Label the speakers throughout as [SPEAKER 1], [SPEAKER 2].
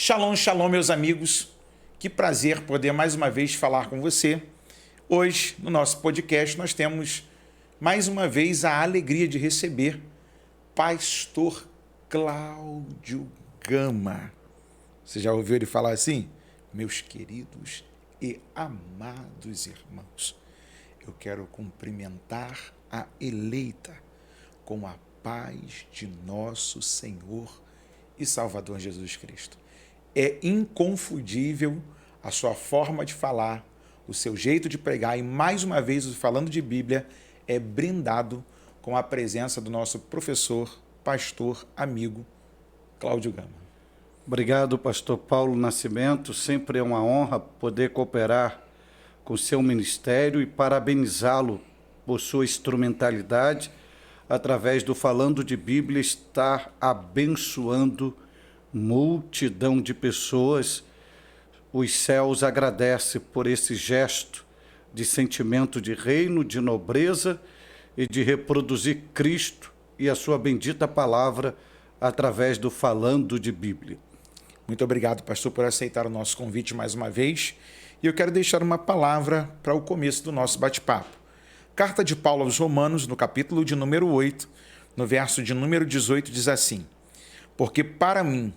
[SPEAKER 1] Shalom, shalom, meus amigos. Que prazer poder mais uma vez falar com você. Hoje, no nosso podcast, nós temos mais uma vez a alegria de receber Pastor Cláudio Gama. Você já ouviu ele falar assim? Meus queridos e amados irmãos, eu quero cumprimentar a eleita com a paz de nosso Senhor e Salvador Jesus Cristo. É inconfundível a sua forma de falar, o seu jeito de pregar e, mais uma vez, falando de Bíblia, é brindado com a presença do nosso professor, pastor, amigo, Cláudio Gama.
[SPEAKER 2] Obrigado, pastor Paulo Nascimento. Sempre é uma honra poder cooperar com o seu ministério e parabenizá-lo por sua instrumentalidade através do Falando de Bíblia, estar abençoando multidão de pessoas. Os céus agradecem por esse gesto de sentimento de reino, de nobreza e de reproduzir Cristo e a sua bendita palavra através do Falando de Bíblia.
[SPEAKER 1] Muito obrigado, pastor, por aceitar o nosso convite mais uma vez. E eu quero deixar uma palavra para o começo do nosso bate-papo. Carta de Paulo aos Romanos, no capítulo de número 8, no verso de número 18, diz assim: porque para mim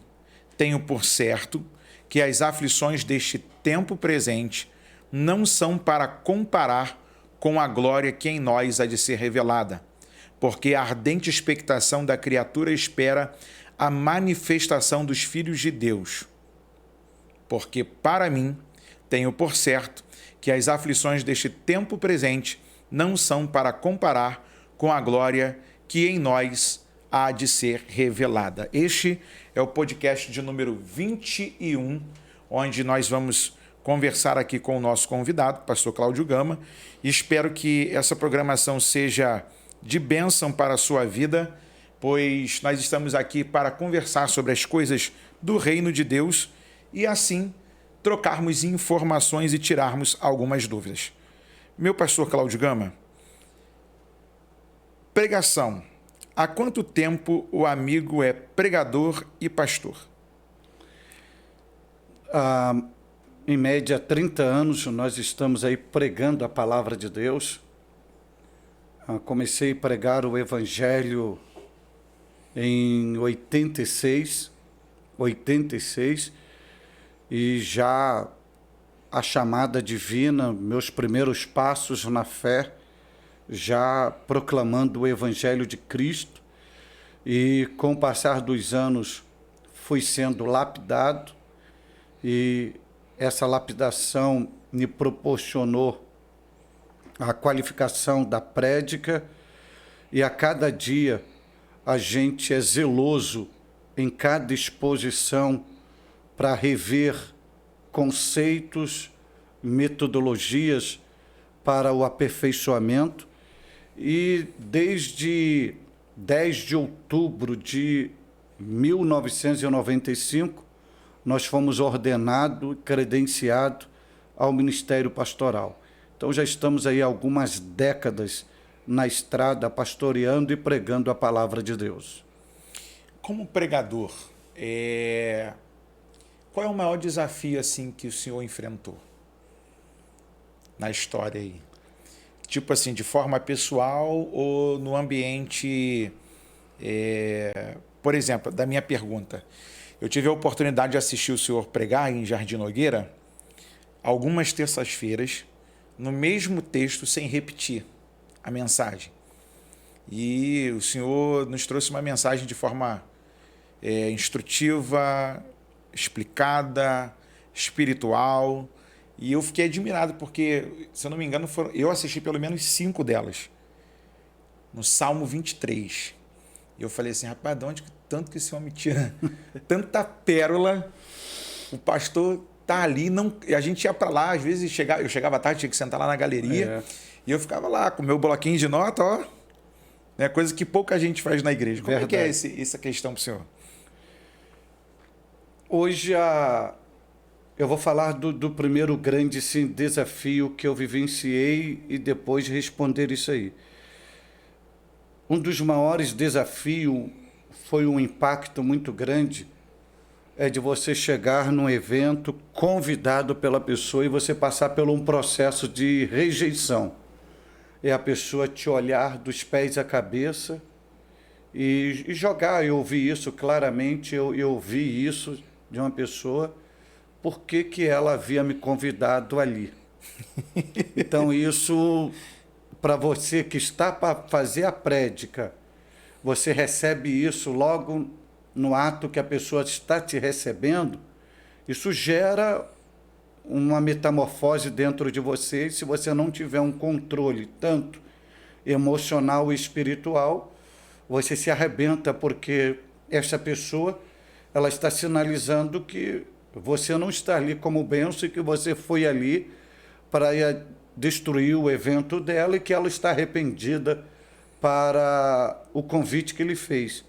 [SPEAKER 1] tenho por certo que as aflições deste tempo presente não são para comparar com a glória que em nós há de ser revelada, porque a ardente expectação da criatura espera a manifestação dos filhos de Deus. Porque para mim tenho por certo que as aflições deste tempo presente não são para comparar com a glória que em nós há de ser revelada. Este é o podcast de número 21, onde nós vamos conversar aqui com o nosso convidado, pastor Cláudio Gama, e espero que essa programação seja de bênção para a sua vida, pois nós estamos aqui para conversar sobre as coisas do reino de Deus e assim trocarmos informações e tirarmos algumas dúvidas. Meu pastor Cláudio Gama, pregação. Há quanto tempo o amigo é pregador e pastor?
[SPEAKER 2] Em média, 30 anos nós estamos aí pregando a palavra de Deus. Comecei a pregar o Evangelho em 86, e já a chamada divina, meus primeiros passos na fé, já proclamando o Evangelho de Cristo, e com o passar dos anos fui sendo lapidado, e essa lapidação me proporcionou a qualificação da prédica, e a cada dia a gente é zeloso em cada exposição para rever conceitos, metodologias para o aperfeiçoamento. E desde 10 de outubro de 1995, nós fomos ordenados e credenciados ao Ministério Pastoral. Então já estamos aí algumas décadas na estrada, pastoreando e pregando a palavra de Deus.
[SPEAKER 1] Como pregador, qual é o maior desafio assim que o senhor enfrentou na história aí? Tipo assim, de forma pessoal ou no ambiente, por exemplo, da minha pergunta. Eu tive a oportunidade de assistir o senhor pregar em Jardim Nogueira algumas terças-feiras, no mesmo texto, sem repetir a mensagem. E o senhor nos trouxe uma mensagem de forma instrutiva, explicada, espiritual. E eu fiquei admirado, porque, se eu não me engano, eu assisti pelo menos 5 delas. No Salmo 23. E eu falei assim, rapaz, de onde tanto que esse homem tira tanta pérola? O pastor tá ali, a gente ia para lá, às vezes eu chegava tarde, tinha que sentar lá na galeria, e eu ficava lá com o meu bloquinho de nota, ó, né, coisa que pouca gente faz na igreja. Como é que é essa questão para o senhor?
[SPEAKER 2] Hoje, eu vou falar do primeiro grande desafio que eu vivenciei e depois responder isso aí. Um dos maiores desafios foi um impacto muito grande é de você chegar num evento convidado pela pessoa e você passar por um processo de rejeição. É a pessoa te olhar dos pés à cabeça e jogar. Eu ouvi isso claramente, eu ouvi isso de uma pessoa, por que ela havia me convidado ali. Então isso, para você que está para fazer a prédica, você recebe isso logo no ato que a pessoa está te recebendo, isso gera uma metamorfose dentro de você. Se você não tiver um controle tanto emocional e espiritual, você se arrebenta, porque essa pessoa, ela está sinalizando que você não está ali como bênção e que você foi ali para destruir o evento dela e que ela está arrependida para o convite que ele fez.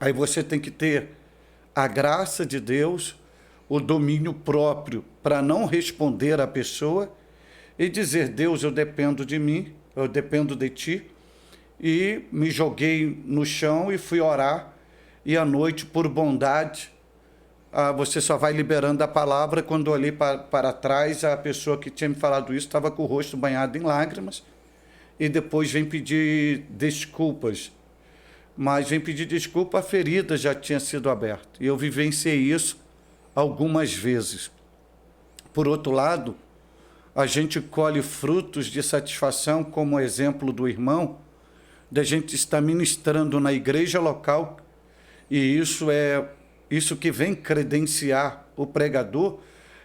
[SPEAKER 2] Aí você tem que ter a graça de Deus, o domínio próprio para não responder à pessoa e dizer: Deus, eu dependo de mim, eu dependo de ti. E me joguei no chão e fui orar. E à noite, por bondade, você só vai liberando a palavra. Quando eu olhei para trás, a pessoa que tinha me falado isso estava com o rosto banhado em lágrimas. E depois vem pedir desculpas. Mas vem pedir desculpa, a ferida já tinha sido aberta. E eu vivenciei isso algumas vezes. Por outro lado, a gente colhe frutos de satisfação, como o exemplo do irmão, da gente estar ministrando na igreja local, e isso que vem credenciar o pregador,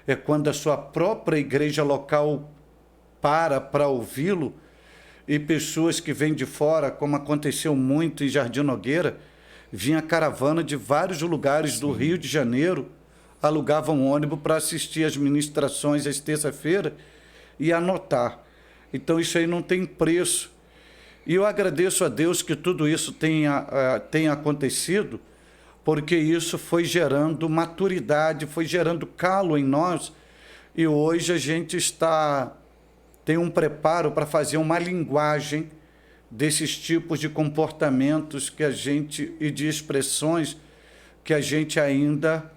[SPEAKER 2] é quando a sua própria igreja local para ouvi-lo, e pessoas que vêm de fora, como aconteceu muito em Jardim Nogueira, vinha caravana de vários lugares do Rio de Janeiro, alugavam um ônibus para assistir às ministrações às terça-feira e anotar. Então isso aí não tem preço. E eu agradeço a Deus que tudo isso tenha acontecido, porque isso foi gerando maturidade, foi gerando calo em nós, e hoje a gente tem um preparo para fazer uma linguagem desses tipos de comportamentos e de expressões que a gente ainda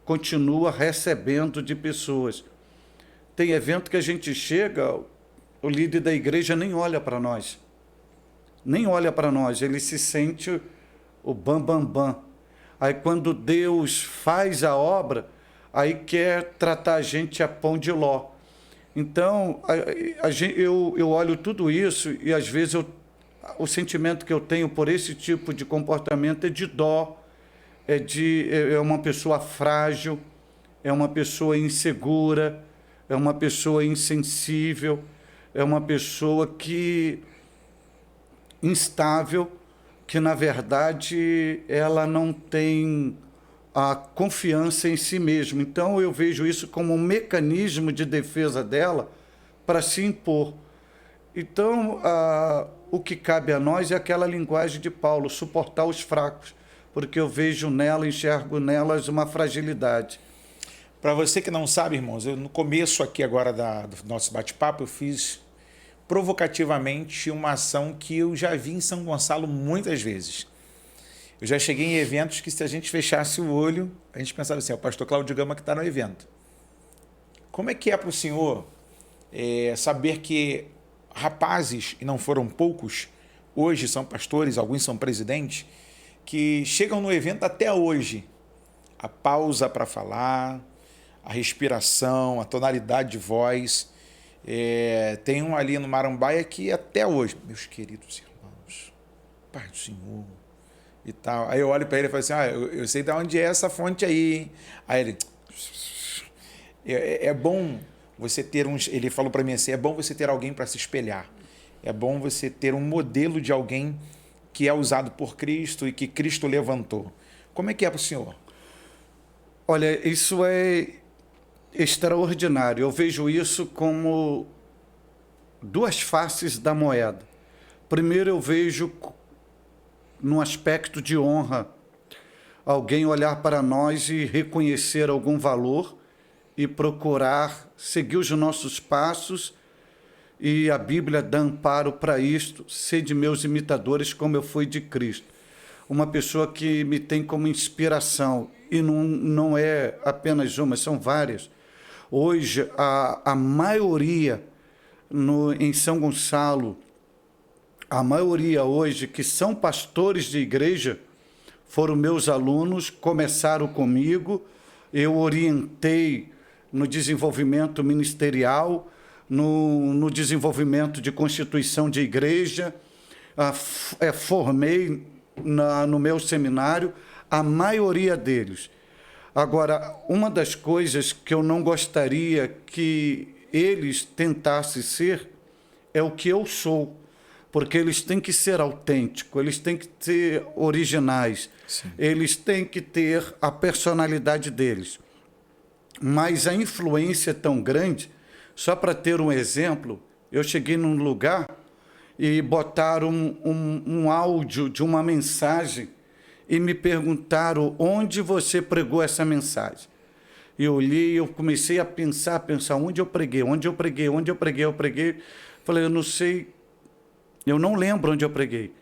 [SPEAKER 2] continua recebendo de pessoas. Tem evento que a gente chega, o líder da igreja nem olha para nós. Nem olha para nós, ele se sente o bam. Aí quando Deus faz a obra, aí quer tratar a gente a pão de ló. Então, eu olho tudo isso e às vezes o sentimento que eu tenho por esse tipo de comportamento é de dó, é uma pessoa frágil, é uma pessoa insegura, é uma pessoa insensível, é uma pessoa instável, que na verdade ela não tem a confiança em si mesma. Então eu vejo isso como um mecanismo de defesa dela para se impor. Então o que cabe a nós é aquela linguagem de Paulo, suportar os fracos, porque eu enxergo nelas uma fragilidade.
[SPEAKER 1] Para você que não sabe, irmãos, no começo aqui agora do nosso bate-papo, eu fiz provocativamente uma ação que eu já vi em São Gonçalo muitas vezes. Eu já cheguei em eventos que, se a gente fechasse o olho, a gente pensava assim: é o pastor Cláudio Gama que está no evento. Como é que é para o senhor saber que rapazes, e não foram poucos, hoje são pastores, alguns são presidentes, que chegam no evento até hoje, a pausa para falar, a respiração, a tonalidade de voz. Tem um ali no Marambaia que até hoje, meus queridos irmãos, Pai do Senhor e tal. Aí eu olho para ele e falo assim: eu sei de onde é essa fonte aí, hein? Aí ele... É bom você ter ele falou para mim assim: é bom você ter alguém para se espelhar. É bom você ter um modelo de alguém que é usado por Cristo e que Cristo levantou. Como é que é para o senhor?
[SPEAKER 2] Olha, isso é extraordinário. Eu vejo isso como duas faces da moeda. Primeiro, eu vejo num aspecto de honra, alguém olhar para nós e reconhecer algum valor e procurar seguir os nossos passos, e a Bíblia dá amparo para isto: sede meus imitadores como eu fui de Cristo. Uma pessoa que me tem como inspiração. e não é apenas uma, são várias. Hoje, a maioria em São Gonçalo, a maioria hoje que são pastores de igreja, foram meus alunos, começaram comigo, eu orientei no desenvolvimento ministerial, no desenvolvimento de constituição de igreja, formei no meu seminário a maioria deles. Agora, uma das coisas que eu não gostaria que eles tentassem ser é o que eu sou, porque eles têm que ser autênticos, eles têm que ser originais, sim, eles têm que ter a personalidade deles. Mas a influência é tão grande, só para ter um exemplo, eu cheguei num lugar e botaram um áudio de uma mensagem e me perguntaram onde você pregou essa mensagem. Eu olhei, eu comecei a pensar onde eu preguei. Falei, eu não sei, eu não lembro onde eu preguei.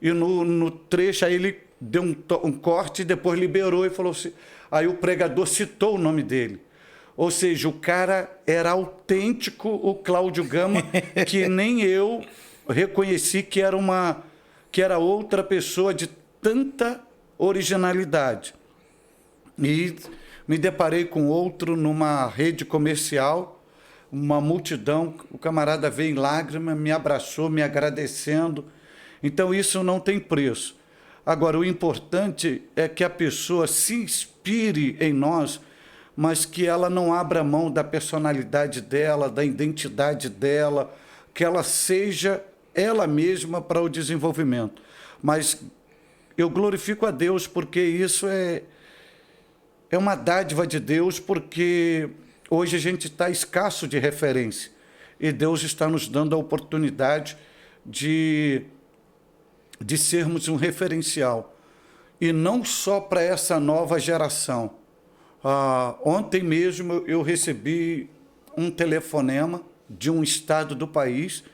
[SPEAKER 2] E no trecho, aí ele deu um corte e depois liberou e falou assim, aí o pregador citou o nome dele. Ou seja, o cara era autêntico, o Cláudio Gama, que nem eu reconheci que era outra pessoa de tanta originalidade. E me deparei com outro numa rede comercial, uma multidão, o camarada veio em lágrimas, me abraçou, me agradecendo. Então, isso não tem preço. Agora, o importante é que a pessoa se inspire em nós, mas que ela não abra mão da personalidade dela, da identidade dela, que ela seja ela mesma para o desenvolvimento. Mas eu glorifico a Deus porque isso é uma dádiva de Deus, porque hoje a gente está escasso de referência e Deus está nos dando a oportunidade de sermos um referencial, e não só para essa nova geração. Ontem mesmo eu recebi um telefonema de um estado do país,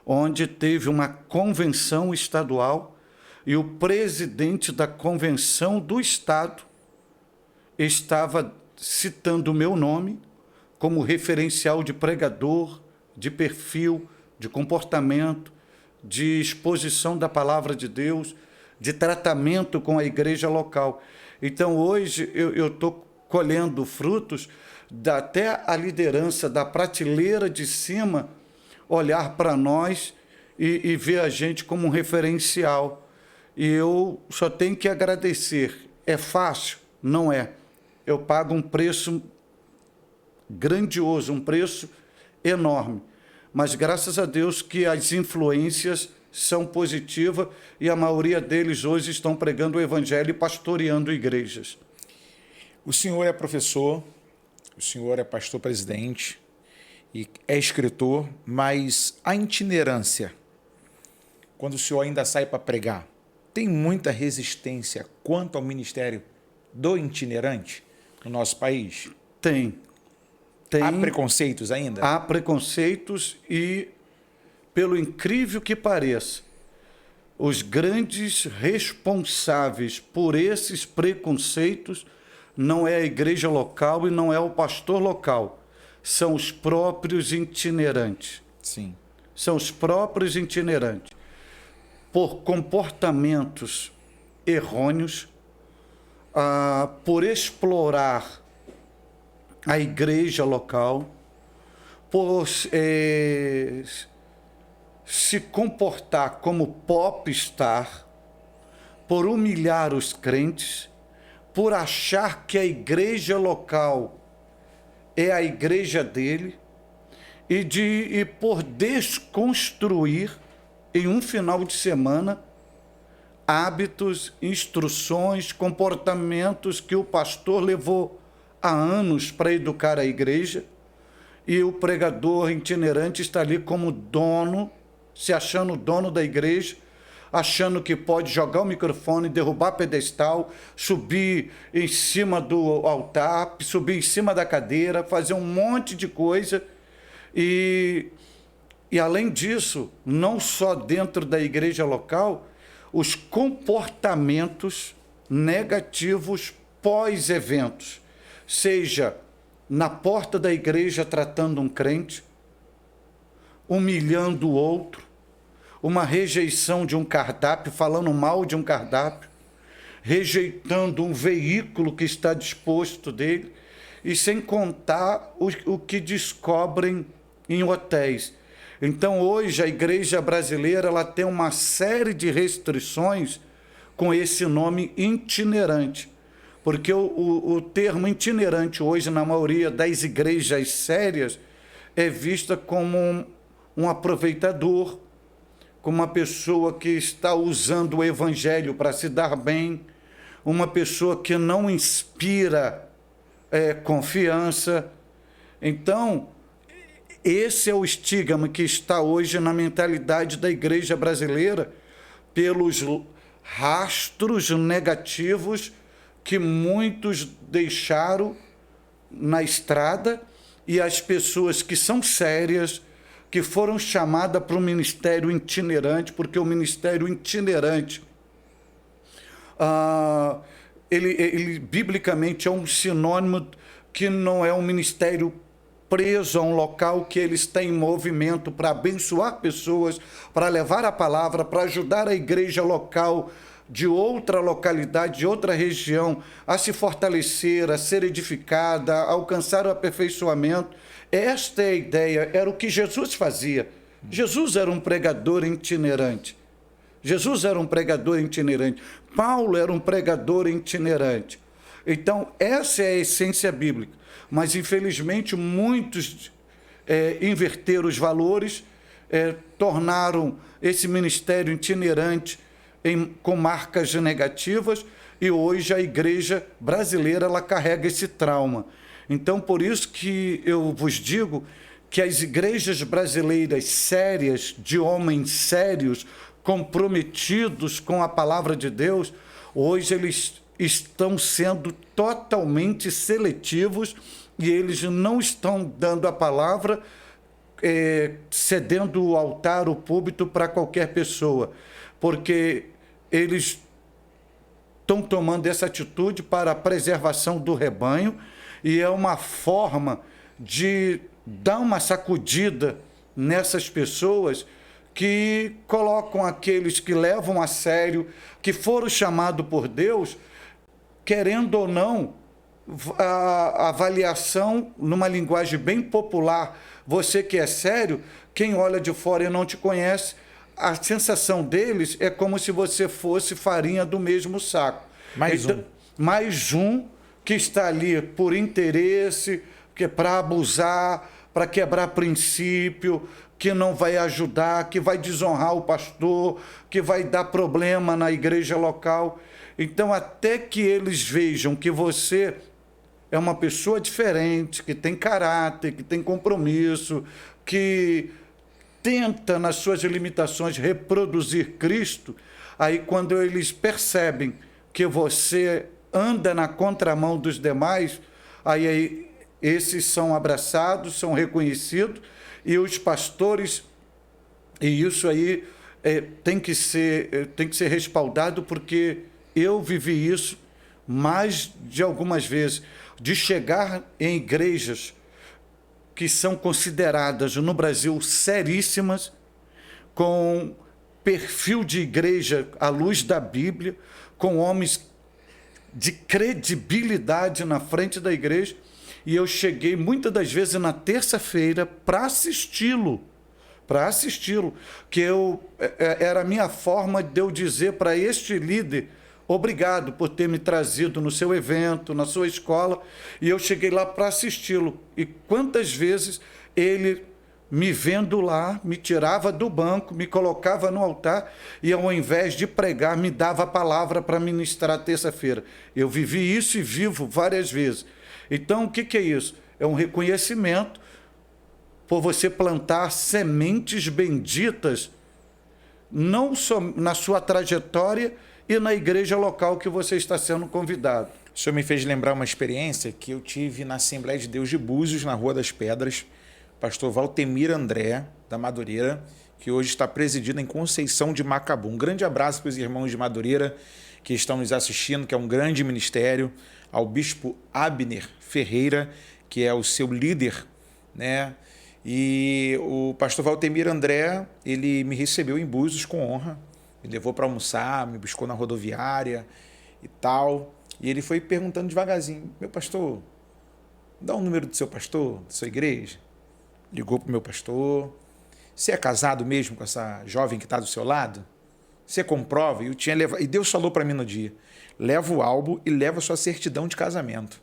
[SPEAKER 2] onde teve uma convenção estadual e o presidente da convenção do estado estava citando o meu nome como referencial de pregador, de perfil, de comportamento, de exposição da palavra de Deus, de tratamento com a igreja local. Então, hoje, eu estou colhendo frutos, até a liderança da prateleira de cima olhar para nós e ver a gente como um referencial. E eu só tenho que agradecer. É fácil? Não é. Eu pago um preço grandioso, um preço enorme. Mas graças a Deus que as influências são positivas e a maioria deles hoje estão pregando o evangelho e pastoreando igrejas.
[SPEAKER 1] O senhor é professor, o senhor é pastor-presidente e é escritor, mas a itinerância, quando o senhor ainda sai para pregar, tem muita resistência quanto ao ministério do itinerante no nosso país?
[SPEAKER 2] Tem.
[SPEAKER 1] Há preconceitos ainda?
[SPEAKER 2] Há preconceitos e, pelo incrível que pareça, os grandes responsáveis por esses preconceitos não é a igreja local e não é o pastor local, são os próprios itinerantes.
[SPEAKER 1] Sim.
[SPEAKER 2] São os próprios itinerantes. Por comportamentos errôneos, por explorar a igreja local, por se comportar como popstar, por humilhar os crentes, por achar que a igreja local é a igreja dele e por desconstruir em um final de semana hábitos, instruções, comportamentos que o pastor levou há anos para educar a igreja, e o pregador itinerante está ali como dono, se achando dono da igreja, achando que pode jogar o microfone, derrubar pedestal, subir em cima do altar, subir em cima da cadeira, fazer um monte de coisa. E além disso, não só dentro da igreja local, os comportamentos negativos pós-eventos, seja na porta da igreja tratando um crente, humilhando o outro, uma rejeição de um cardápio, falando mal de um cardápio, rejeitando um veículo que está disposto dele, e sem contar o que descobrem em hotéis. Então, hoje, a igreja brasileira ela tem uma série de restrições com esse nome itinerante, porque o termo itinerante hoje, na maioria das igrejas sérias, é vista como um aproveitador, como uma pessoa que está usando o evangelho para se dar bem, uma pessoa que não inspira confiança. Então, esse é o estigma que está hoje na mentalidade da igreja brasileira, pelos rastros negativos que muitos deixaram na estrada, e as pessoas que são sérias, que foram chamadas para o ministério itinerante, porque o ministério itinerante, ele biblicamente é um sinônimo que não é um ministério preso a um local, que ele está em movimento para abençoar pessoas, para levar a palavra, para ajudar a igreja local de outra localidade, de outra região, a se fortalecer, a ser edificada, a alcançar o aperfeiçoamento. Esta é a ideia, era o que Jesus fazia. Jesus era um pregador itinerante. Jesus era um pregador itinerante. Paulo era um pregador itinerante. Então, essa é a essência bíblica. Mas, infelizmente, muitos inverteram os valores, tornaram esse ministério itinerante com marcas negativas, e hoje a igreja brasileira ela carrega esse trauma. Então, por isso que eu vos digo que as igrejas brasileiras sérias, de homens sérios, comprometidos com a palavra de Deus, hoje eles estão sendo totalmente seletivos, e eles não estão dando a palavra, cedendo o altar, o púlpito para qualquer pessoa, porque eles estão tomando essa atitude para a preservação do rebanho, e é uma forma de dar uma sacudida nessas pessoas que colocam aqueles que levam a sério, que foram chamados por Deus, querendo ou não, a avaliação numa linguagem bem popular. Você que é sério, quem olha de fora e não te conhece, a sensação deles é como se você fosse farinha do mesmo saco. Mais um que está ali por interesse, que é para abusar, para quebrar princípio, que não vai ajudar, que vai desonrar o pastor, que vai dar problema na igreja local. Então, até que eles vejam que você é uma pessoa diferente, que tem caráter, que tem compromisso, que tenta, nas suas limitações, reproduzir Cristo, aí quando eles percebem que você anda na contramão dos demais, aí esses são abraçados, são reconhecidos, e os pastores, e isso aí tem que ser respaldado, porque eu vivi isso mais de algumas vezes, de chegar em igrejas que são consideradas no Brasil seríssimas, com perfil de igreja à luz da Bíblia, com homens de credibilidade na frente da igreja, e eu cheguei muitas das vezes na terça-feira para assisti-lo, que era a minha forma de eu dizer para este líder: obrigado por ter me trazido no seu evento, na sua escola, e eu cheguei lá para assisti-lo. E quantas vezes ele, me vendo lá, me tirava do banco, me colocava no altar, e ao invés de pregar, me dava a palavra para ministrar terça-feira. Eu vivi isso e vivo várias vezes. Então, o que é isso? É um reconhecimento por você plantar sementes benditas, não só na sua trajetória e na igreja local que você está sendo convidado.
[SPEAKER 1] O senhor me fez lembrar uma experiência que eu tive na Assembleia de Deus de Búzios, na Rua das Pedras, pastor Valtemir André, da Madureira, que hoje está presidindo em Conceição de Macabu. Um grande abraço para os irmãos de Madureira que estão nos assistindo, que é um grande ministério, ao bispo Abner Ferreira, que é o seu líder, né? E o pastor Valtemir André, ele me recebeu em Búzios com honra, me levou para almoçar, me buscou na rodoviária e tal, e ele foi perguntando devagarzinho: meu pastor, dá um número do seu pastor, da sua igreja. Ligou para o meu pastor: você é casado mesmo com essa jovem que está do seu lado? Você comprova? E Deus falou para mim no dia: leva o álbum e leva a sua certidão de casamento.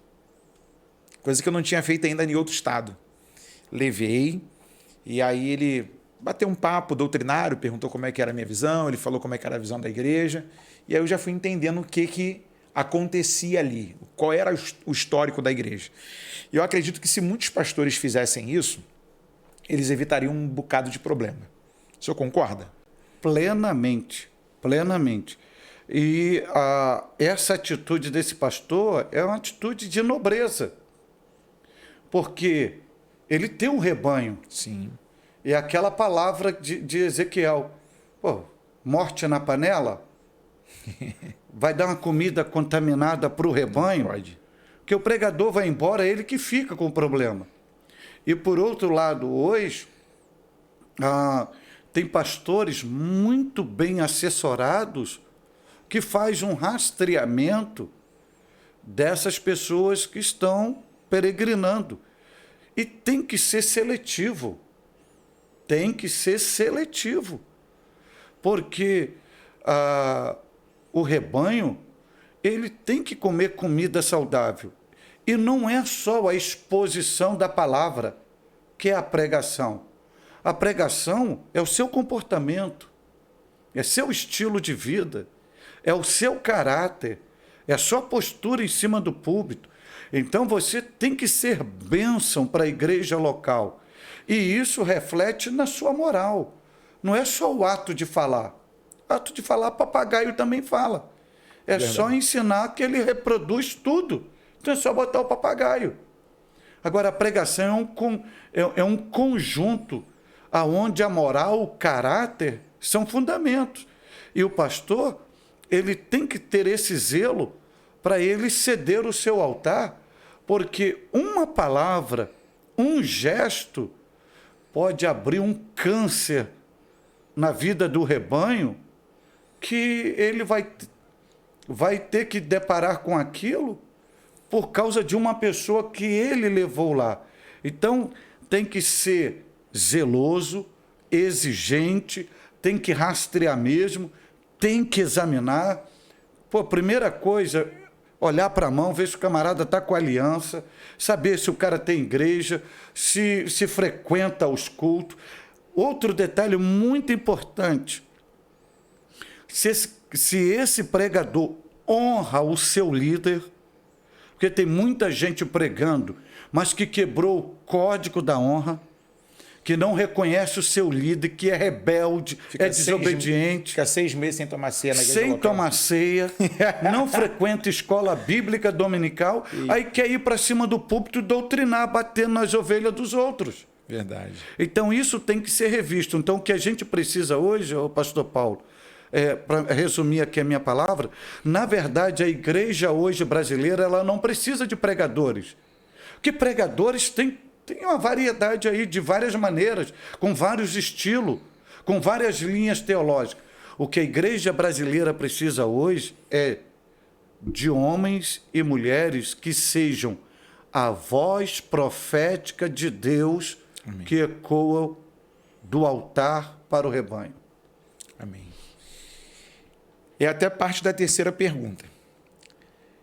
[SPEAKER 1] Coisa que eu não tinha feito ainda em outro estado. Levei, e aí ele bateu um papo doutrinário, perguntou como é que era a minha visão, ele falou como é que era a visão da igreja, e aí eu já fui entendendo o que acontecia ali, qual era o histórico da igreja. E eu acredito que se muitos pastores fizessem isso, eles evitariam um bocado de problema. O senhor concorda?
[SPEAKER 2] Plenamente, plenamente. E essa atitude desse pastor é uma atitude de nobreza, porque ele tem um rebanho.
[SPEAKER 1] Sim.
[SPEAKER 2] E aquela palavra de Ezequiel: pô, morte na panela? Vai dar uma comida contaminada para o rebanho?
[SPEAKER 1] Não pode.
[SPEAKER 2] Porque o pregador vai embora, é ele que fica com o problema. E, por outro lado, hoje, tem pastores muito bem assessorados que faz um rastreamento dessas pessoas que estão peregrinando. E tem que ser seletivo. Tem que ser seletivo. Porque o rebanho, ele tem que comer comida saudável. E não é só a exposição da palavra, que é a pregação. A pregação é o seu comportamento, é seu estilo de vida, é o seu caráter, é a sua postura em cima do púlpito. Então você tem que ser bênção para a igreja local. E isso reflete na sua moral. Não é só o ato de falar. Ato de falar, papagaio também fala. É verdade. Só ensinar que ele reproduz tudo. Então é só botar o papagaio. Agora, a pregação é um conjunto onde a moral, o caráter são fundamentos. E o pastor, ele tem que ter esse zelo para ele ceder o seu altar, porque uma palavra, um gesto, pode abrir um câncer na vida do rebanho, que ele vai ter que deparar com aquilo por causa de uma pessoa que ele levou lá. Então, tem que ser zeloso, exigente, tem que rastrear mesmo, tem que examinar. Pô, primeira coisa, olhar para a mão, ver se o camarada está com aliança, saber se o cara tem igreja, se frequenta os cultos. Outro detalhe muito importante: se esse pregador honra o seu líder, porque tem muita gente pregando, mas que quebrou o código da honra, que não reconhece o seu líder, que é rebelde, é desobediente.
[SPEAKER 1] Fica 6 meses sem tomar ceia na igreja
[SPEAKER 2] sem
[SPEAKER 1] local.
[SPEAKER 2] tomar ceia, não frequenta escola bíblica dominical, aí quer ir para cima do púlpito doutrinar, batendo nas ovelhas dos outros.
[SPEAKER 1] Verdade.
[SPEAKER 2] Então isso tem que ser revisto. Então o que a gente precisa hoje, pastor Paulo, para resumir aqui a minha palavra, na verdade a igreja hoje brasileira, ela não precisa de pregadores. Porque pregadores tem uma variedade aí de várias maneiras, com vários estilos, com várias linhas teológicas. O que a igreja brasileira precisa hoje é de homens e mulheres que sejam a voz profética de Deus. Amém. Que ecoa do altar para o rebanho.
[SPEAKER 1] Amém. É até parte da terceira pergunta.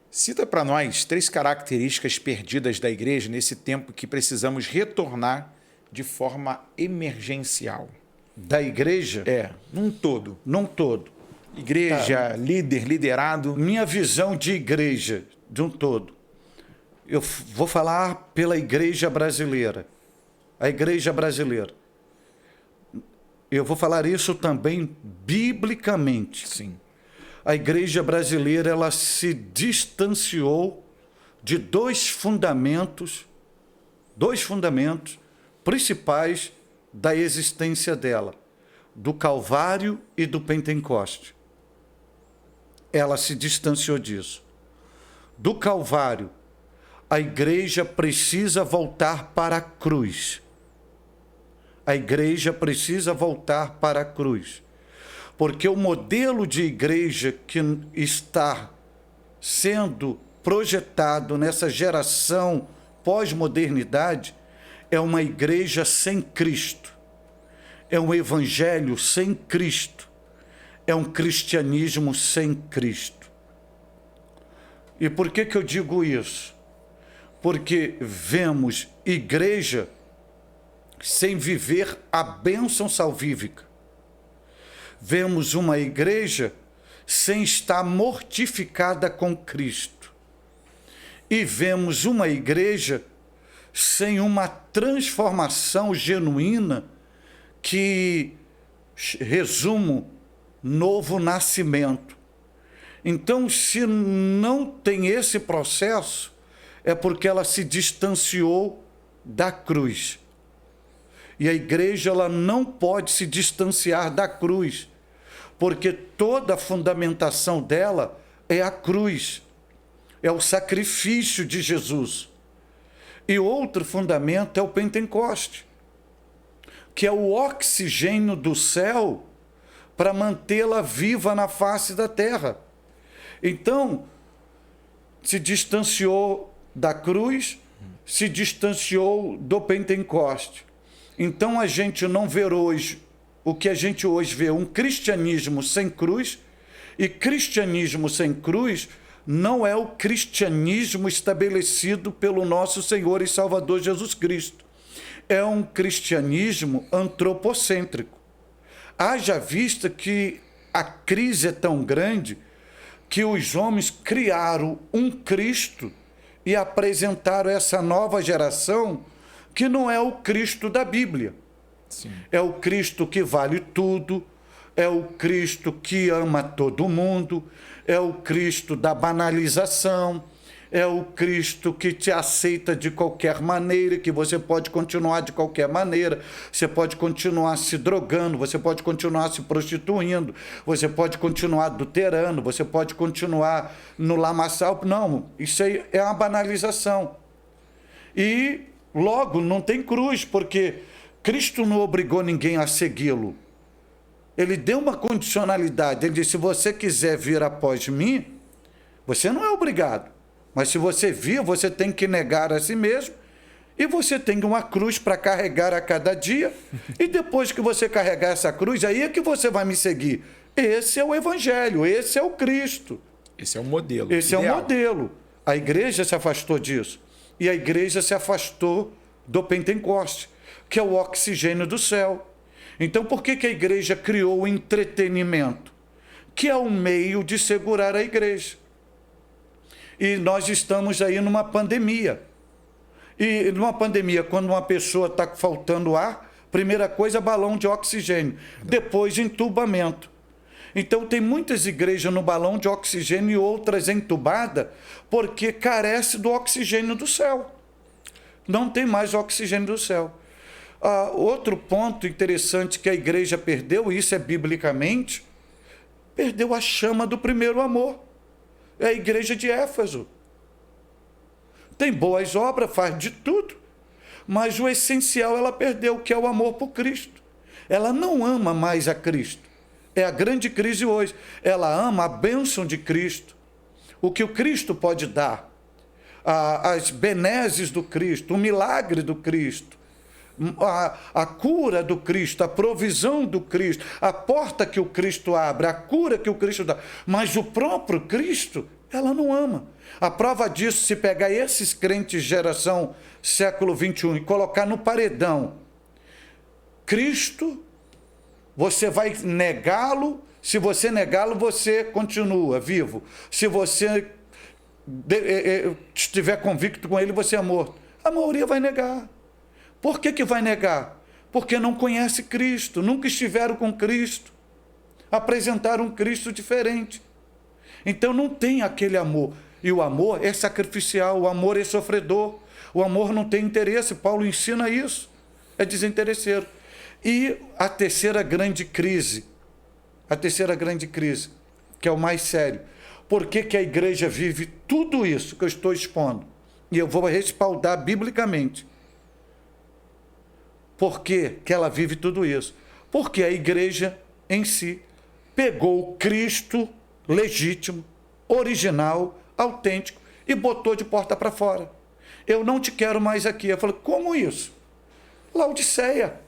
[SPEAKER 1] Cita para nós 3 características perdidas da igreja nesse tempo que precisamos retornar de forma emergencial.
[SPEAKER 2] Da igreja?
[SPEAKER 1] Num todo.
[SPEAKER 2] Num todo.
[SPEAKER 1] Igreja, líder, liderado.
[SPEAKER 2] Minha visão de igreja, de um todo. Eu vou falar pela igreja brasileira. A igreja brasileira. Eu vou falar isso também biblicamente.
[SPEAKER 1] Sim.
[SPEAKER 2] A igreja brasileira, ela se distanciou de dois fundamentos principais da existência dela, do Calvário e do Pentecoste. ela se distanciou disso. Do Calvário, a igreja precisa voltar para a cruz. A igreja precisa voltar para a cruz. Porque o modelo de igreja que está sendo projetado nessa geração pós-modernidade é uma igreja sem Cristo. É um evangelho sem Cristo. É um cristianismo sem Cristo. E por que eu digo isso? Porque vemos igreja sem viver a bênção salvífica. Vemos uma igreja sem estar mortificada com Cristo. E vemos uma igreja sem uma transformação genuína que, resumo, novo nascimento. Então, se não tem esse processo, é porque ela se distanciou da cruz. E a igreja ela não pode se distanciar da cruz, porque toda a fundamentação dela é a cruz, é o sacrifício de Jesus. E outro fundamento é o Pentecoste, que é o oxigênio do céu para mantê-la viva na face da terra. Então, se distanciou da cruz, se distanciou do Pentecoste. Então a gente não vê hoje o que a gente hoje vê, um cristianismo sem cruz, e cristianismo sem cruz não é o cristianismo estabelecido pelo nosso Senhor e Salvador Jesus Cristo. É um cristianismo antropocêntrico. Haja vista que a crise é tão grande que os homens criaram um Cristo e apresentaram essa nova geração que não é o Cristo da Bíblia. Sim. É o Cristo que vale tudo, é o Cristo que ama todo mundo, é o Cristo da banalização, é o Cristo que te aceita de qualquer maneira, que você pode continuar de qualquer maneira, você pode continuar se drogando, você pode continuar se prostituindo, você pode continuar adulterando, você pode continuar no lamaçal. Não, isso aí é uma banalização. E logo não tem cruz, porque Cristo não obrigou ninguém a segui-lo. Ele deu uma condicionalidade. Ele disse: se você quiser vir após mim, você não é obrigado. Mas se você vir, você tem que negar a si mesmo. E você tem uma cruz para carregar a cada dia. E depois que você carregar essa cruz, aí é que você vai me seguir. Esse é o Evangelho, esse é o Cristo.
[SPEAKER 1] Esse é o modelo.
[SPEAKER 2] Esse ideal. É o modelo. A igreja se afastou disso. E a igreja se afastou do Pentecoste, que é o oxigênio do céu. Então, por que a igreja criou o entretenimento? Que é um meio de segurar a igreja. E nós estamos aí numa pandemia. E numa pandemia, quando uma pessoa está faltando ar, primeira coisa, balão de oxigênio. Depois, entubamento. Então, tem muitas igrejas no balão de oxigênio e outras entubadas porque carece do oxigênio do céu. Não tem mais oxigênio do céu. Outro ponto interessante que a igreja perdeu, e isso é biblicamente, perdeu a chama do primeiro amor. É a igreja de Éfeso. Tem boas obras, faz de tudo, mas o essencial ela perdeu, que é o amor por Cristo. Ela não ama mais a Cristo. É a grande crise hoje. Ela ama a bênção de Cristo, o que o Cristo pode dar, as benesses do Cristo, o milagre do Cristo, a cura do Cristo, a provisão do Cristo, a porta que o Cristo abre, a cura que o Cristo dá. Mas o próprio Cristo, ela não ama. A prova disso, se pegar esses crentes geração século XXI e colocar no paredão, Cristo, você vai negá-lo. Se você negá-lo, você continua vivo. Se você estiver convicto com ele, você é morto. A maioria vai negar. Por que vai negar? Porque não conhece Cristo, nunca estiveram com Cristo, apresentaram um Cristo diferente. Então não tem aquele amor. E o amor é sacrificial, o amor é sofredor, o amor não tem interesse. Paulo ensina isso, é desinteresseiro. E a terceira grande crise, que é o mais sério, por que a igreja vive tudo isso que eu estou expondo. E eu vou respaldar biblicamente. Por que ela vive tudo isso? Porque a igreja em si pegou o Cristo legítimo, original, autêntico e botou de porta para fora. Eu não te quero mais aqui. Eu falei, como isso? Laodiceia.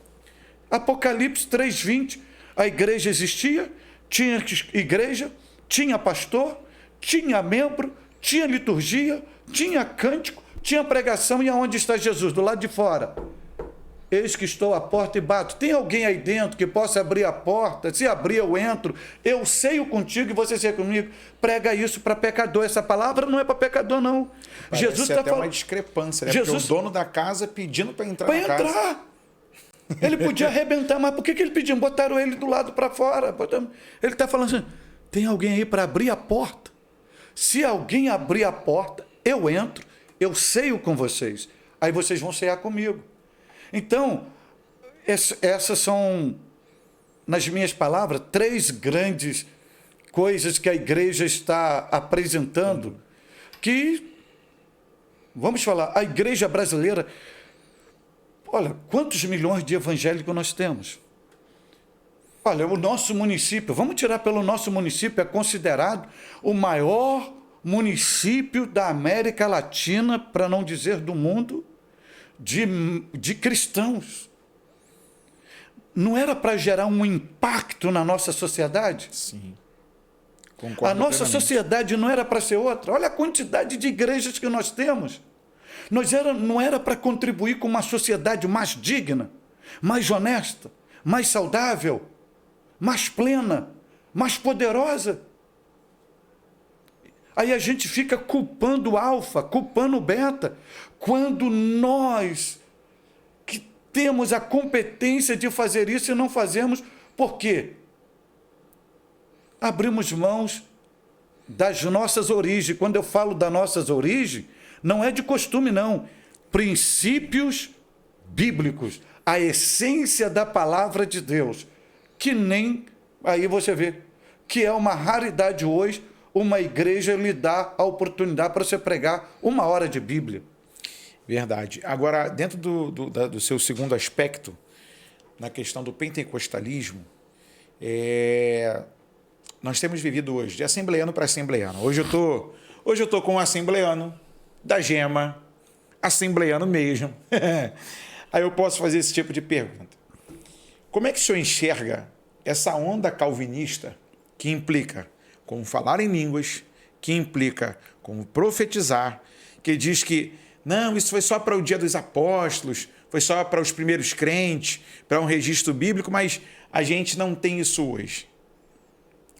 [SPEAKER 2] Apocalipse 3:20. A igreja existia, tinha igreja, tinha pastor, tinha membro, tinha liturgia, tinha cântico, tinha pregação. E aonde está Jesus? Do lado de fora. Eis que estou à porta e bato. Tem alguém aí dentro que possa abrir a porta? Se abrir, eu entro. Eu ceio contigo e você ceia comigo. Prega isso para pecador. Essa palavra não é para pecador, não.
[SPEAKER 1] Parece
[SPEAKER 2] Jesus está
[SPEAKER 1] até
[SPEAKER 2] falando.
[SPEAKER 1] uma discrepância, né?
[SPEAKER 2] Jesus...
[SPEAKER 1] Porque o dono da casa pedindo para entrar na
[SPEAKER 2] Para
[SPEAKER 1] casa.
[SPEAKER 2] entrar. Ele podia arrebentar, mas por que ele pediu? Botaram ele do lado para fora. Ele está falando assim, tem alguém aí para abrir a porta? Se alguém abrir a porta, eu entro, eu ceio com vocês. Aí vocês vão cear comigo. Então, essas são, nas minhas palavras, 3 grandes coisas que a igreja está apresentando, que, vamos falar, a igreja brasileira, olha, quantos milhões de evangélicos nós temos? Olha, o nosso município, vamos tirar pelo nosso município, é considerado o maior município da América Latina, para não dizer do mundo, de cristãos. Não era para gerar um impacto na nossa sociedade?
[SPEAKER 1] Sim.
[SPEAKER 2] Concordo a nossa plenamente. Sociedade não era para ser outra. Olha a quantidade de igrejas que nós temos. Não era para contribuir com uma sociedade mais digna, mais honesta, mais saudável, mais plena, mais poderosa. Aí a gente fica culpando o alfa, culpando o beta, quando nós que temos a competência de fazer isso e não fazemos, por quê? Abrimos mãos das nossas origens. Quando eu falo das nossas origens, não é de costume, não. Princípios bíblicos, a essência da palavra de Deus, que nem, aí você vê, que é uma raridade hoje, uma igreja lhe dá a oportunidade para você pregar 1 hora de Bíblia.
[SPEAKER 1] Verdade. Agora, dentro do seu segundo aspecto, na questão do pentecostalismo, nós temos vivido hoje de assembleiano para assembleiano. Hoje eu tô com um assembleiano da Gema, assembleiano mesmo. Aí eu posso fazer esse tipo de pergunta. Como é que o senhor enxerga essa onda calvinista que implica como falar em línguas, que implica como profetizar, que diz que não, isso foi só para o dia dos apóstolos, foi só para os primeiros crentes, para um registro bíblico, mas a gente não tem isso hoje.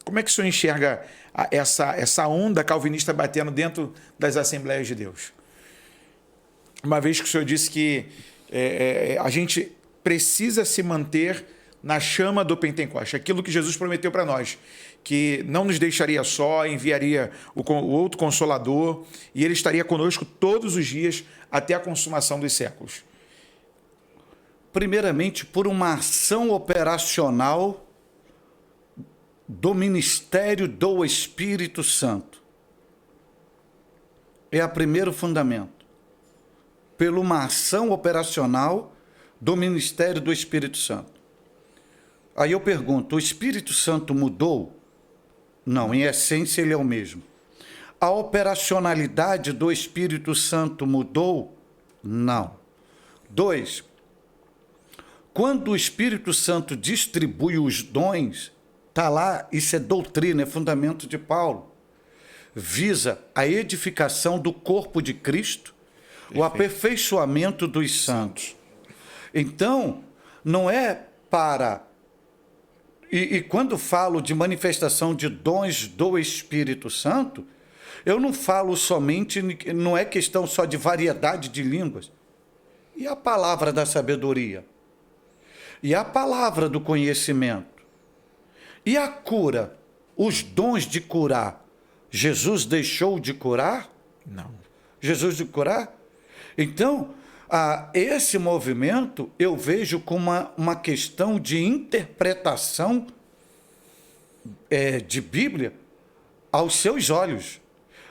[SPEAKER 1] Como é que o senhor enxerga essa onda calvinista batendo dentro das Assembleias de Deus? Uma vez que o senhor disse que a gente precisa se manter na chama do Pentecoste, aquilo que Jesus prometeu para nós, que não nos deixaria só, enviaria o outro Consolador, e ele estaria conosco todos os dias até a consumação dos séculos.
[SPEAKER 2] Primeiramente, por uma ação operacional do ministério do Espírito Santo. É o primeiro fundamento. Por uma ação operacional do ministério do Espírito Santo. Aí eu pergunto, o Espírito Santo mudou? Não, em essência ele é o mesmo. A operacionalidade do Espírito Santo mudou? Não. 2, quando o Espírito Santo distribui os dons, está lá, isso é doutrina, é fundamento de Paulo, visa a edificação do corpo de Cristo, o aperfeiçoamento dos santos. Então, não é para... E quando falo de manifestação de dons do Espírito Santo, eu não falo somente, não é questão só de variedade de línguas. E a palavra da sabedoria? E a palavra do conhecimento? E a cura? Os dons de curar? Jesus deixou de curar?
[SPEAKER 1] Não.
[SPEAKER 2] Jesus de curar? Então, esse movimento eu vejo como uma questão de interpretação de Bíblia aos seus olhos,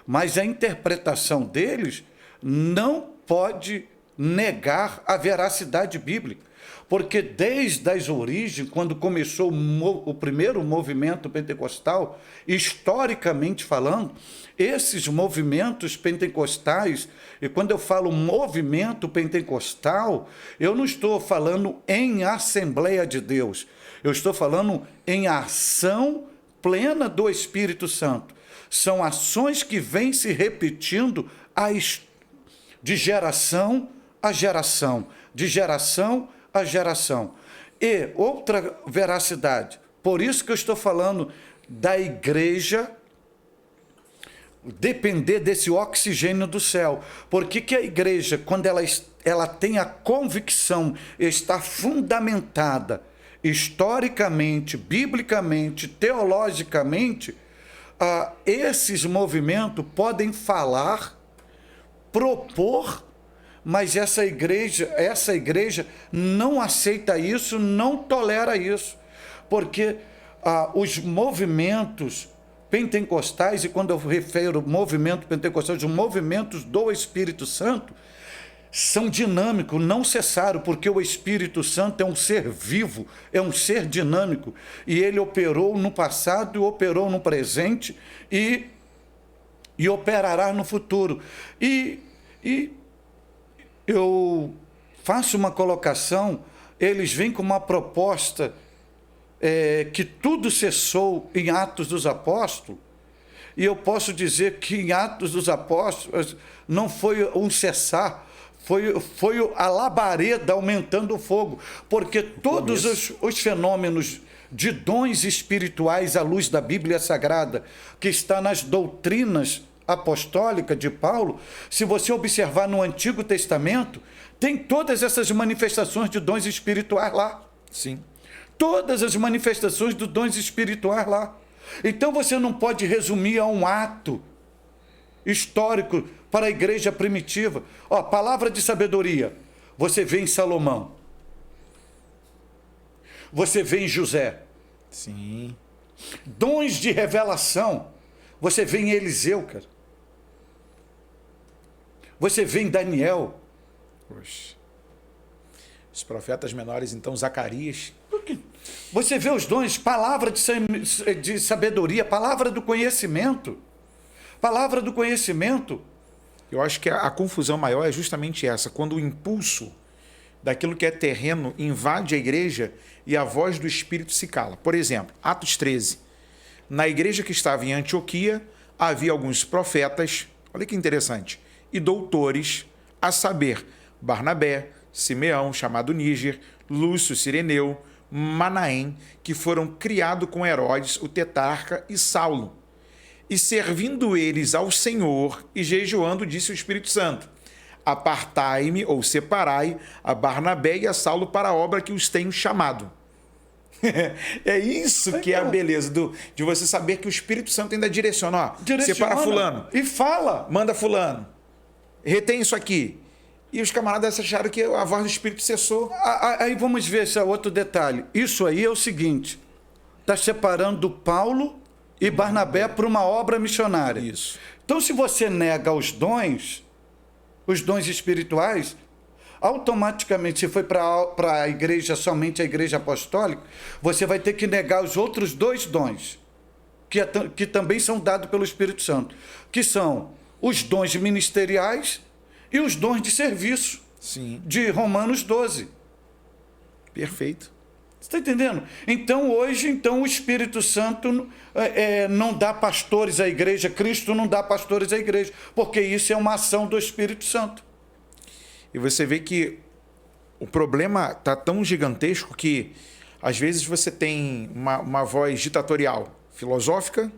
[SPEAKER 2] mas a interpretação deles não pode negar a veracidade bíblica, porque desde as origens, quando começou o primeiro movimento pentecostal, historicamente falando, esses movimentos pentecostais, e quando eu falo movimento pentecostal, eu não estou falando em Assembleia de Deus, eu estou falando em ação plena do Espírito Santo. São ações que vêm se repetindo de geração a geração, de geração a geração. E outra veracidade, por isso que eu estou falando da igreja depender desse oxigênio do céu. Porque que a igreja, quando ela tem a convicção, está fundamentada historicamente, biblicamente, teologicamente, esses movimentos podem falar, propor, mas essa igreja não aceita isso, não tolera isso, porque os movimentos pentecostais, e quando eu refiro movimento pentecostal, os movimentos do Espírito Santo, são dinâmicos, não cessaram, porque o Espírito Santo é um ser vivo, é um ser dinâmico, e ele operou no passado, operou no presente e operará no futuro. E eu faço uma colocação, eles vêm com uma proposta que tudo cessou em Atos dos Apóstolos, e eu posso dizer que em Atos dos Apóstolos não foi um cessar, foi a labareda aumentando o fogo, porque todos os fenômenos de dons espirituais à luz da Bíblia Sagrada, que está nas doutrinas apostólicas de Paulo, se você observar no Antigo Testamento, tem todas essas manifestações de dons espirituais lá.
[SPEAKER 1] Sim.
[SPEAKER 2] Todas as manifestações dos dons espirituais lá. Então você não pode resumir a um ato histórico para a igreja primitiva. Palavra de sabedoria, você vê em Salomão. Você vê em José.
[SPEAKER 1] Sim.
[SPEAKER 2] Dons de revelação, você vê em Eliseu, cara. Você vê em Daniel.
[SPEAKER 1] Poxa. Os profetas menores, então, Zacarias.
[SPEAKER 2] Você vê os dons, palavra de sabedoria, palavra do conhecimento. Palavra do conhecimento.
[SPEAKER 1] Eu acho que a confusão maior é justamente essa, quando o impulso daquilo que é terreno invade a igreja e a voz do Espírito se cala. Por exemplo, Atos 13. Na igreja que estava em Antioquia, havia alguns profetas, olha que interessante, e doutores, a saber, Barnabé, Simeão, chamado Níger, Lúcio, Cireneu, Manaém, que foram criados com Herodes, o tetrarca, e Saulo. E servindo eles ao Senhor e jejuando, disse o Espírito Santo: apartai-me ou separai a Barnabé e a Saulo para a obra que os tenho chamado. É isso que é a beleza de você saber que o Espírito Santo ainda direciona. Separa fulano.
[SPEAKER 2] E fala.
[SPEAKER 1] Manda fulano. Retém isso aqui. E os camaradas acharam que a voz do Espírito cessou.
[SPEAKER 2] Aí vamos ver esse outro detalhe. Isso aí é o seguinte. Está separando Paulo e Barnabé para uma obra missionária.
[SPEAKER 1] Isso.
[SPEAKER 2] Então, se você nega os dons espirituais, automaticamente, se foi para a igreja, somente a igreja apostólica, você vai ter que negar os outros dois dons, que também são dados pelo Espírito Santo, que são os dons ministeriais e os dons de serviço.
[SPEAKER 1] Sim.
[SPEAKER 2] De Romanos 12.
[SPEAKER 1] Perfeito.
[SPEAKER 2] Você está entendendo? Então, hoje, o Espírito Santo não dá pastores à igreja, Cristo não dá pastores à igreja, porque isso é uma ação do Espírito Santo.
[SPEAKER 1] E você vê que o problema está tão gigantesco que, às vezes, você tem uma voz ditatorial filosófica,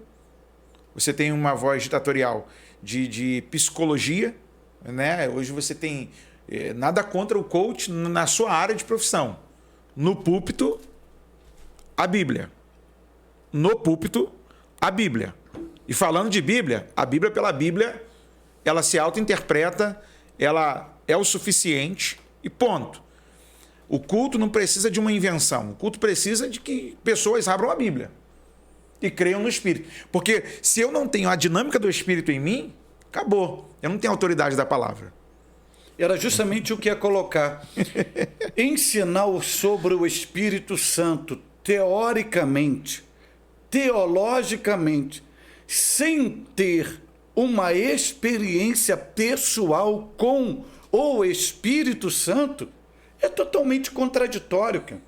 [SPEAKER 1] você tem uma voz ditatorial de psicologia, né? Hoje você tem nada contra o coach na sua área de profissão. No púlpito, a Bíblia. No púlpito, a Bíblia. E falando de Bíblia, a Bíblia pela Bíblia, ela se auto-interpreta, ela é o suficiente e ponto. O culto não precisa de uma invenção. O culto precisa de que pessoas abram a Bíblia. e creiam no Espírito. Porque se eu não tenho a dinâmica do Espírito em mim, acabou. Eu não tenho autoridade da palavra.
[SPEAKER 2] Era justamente o que ia colocar. Ensinar sobre o Espírito Santo, teoricamente, teologicamente, sem ter uma experiência pessoal com o Espírito Santo, é totalmente contraditório, cara.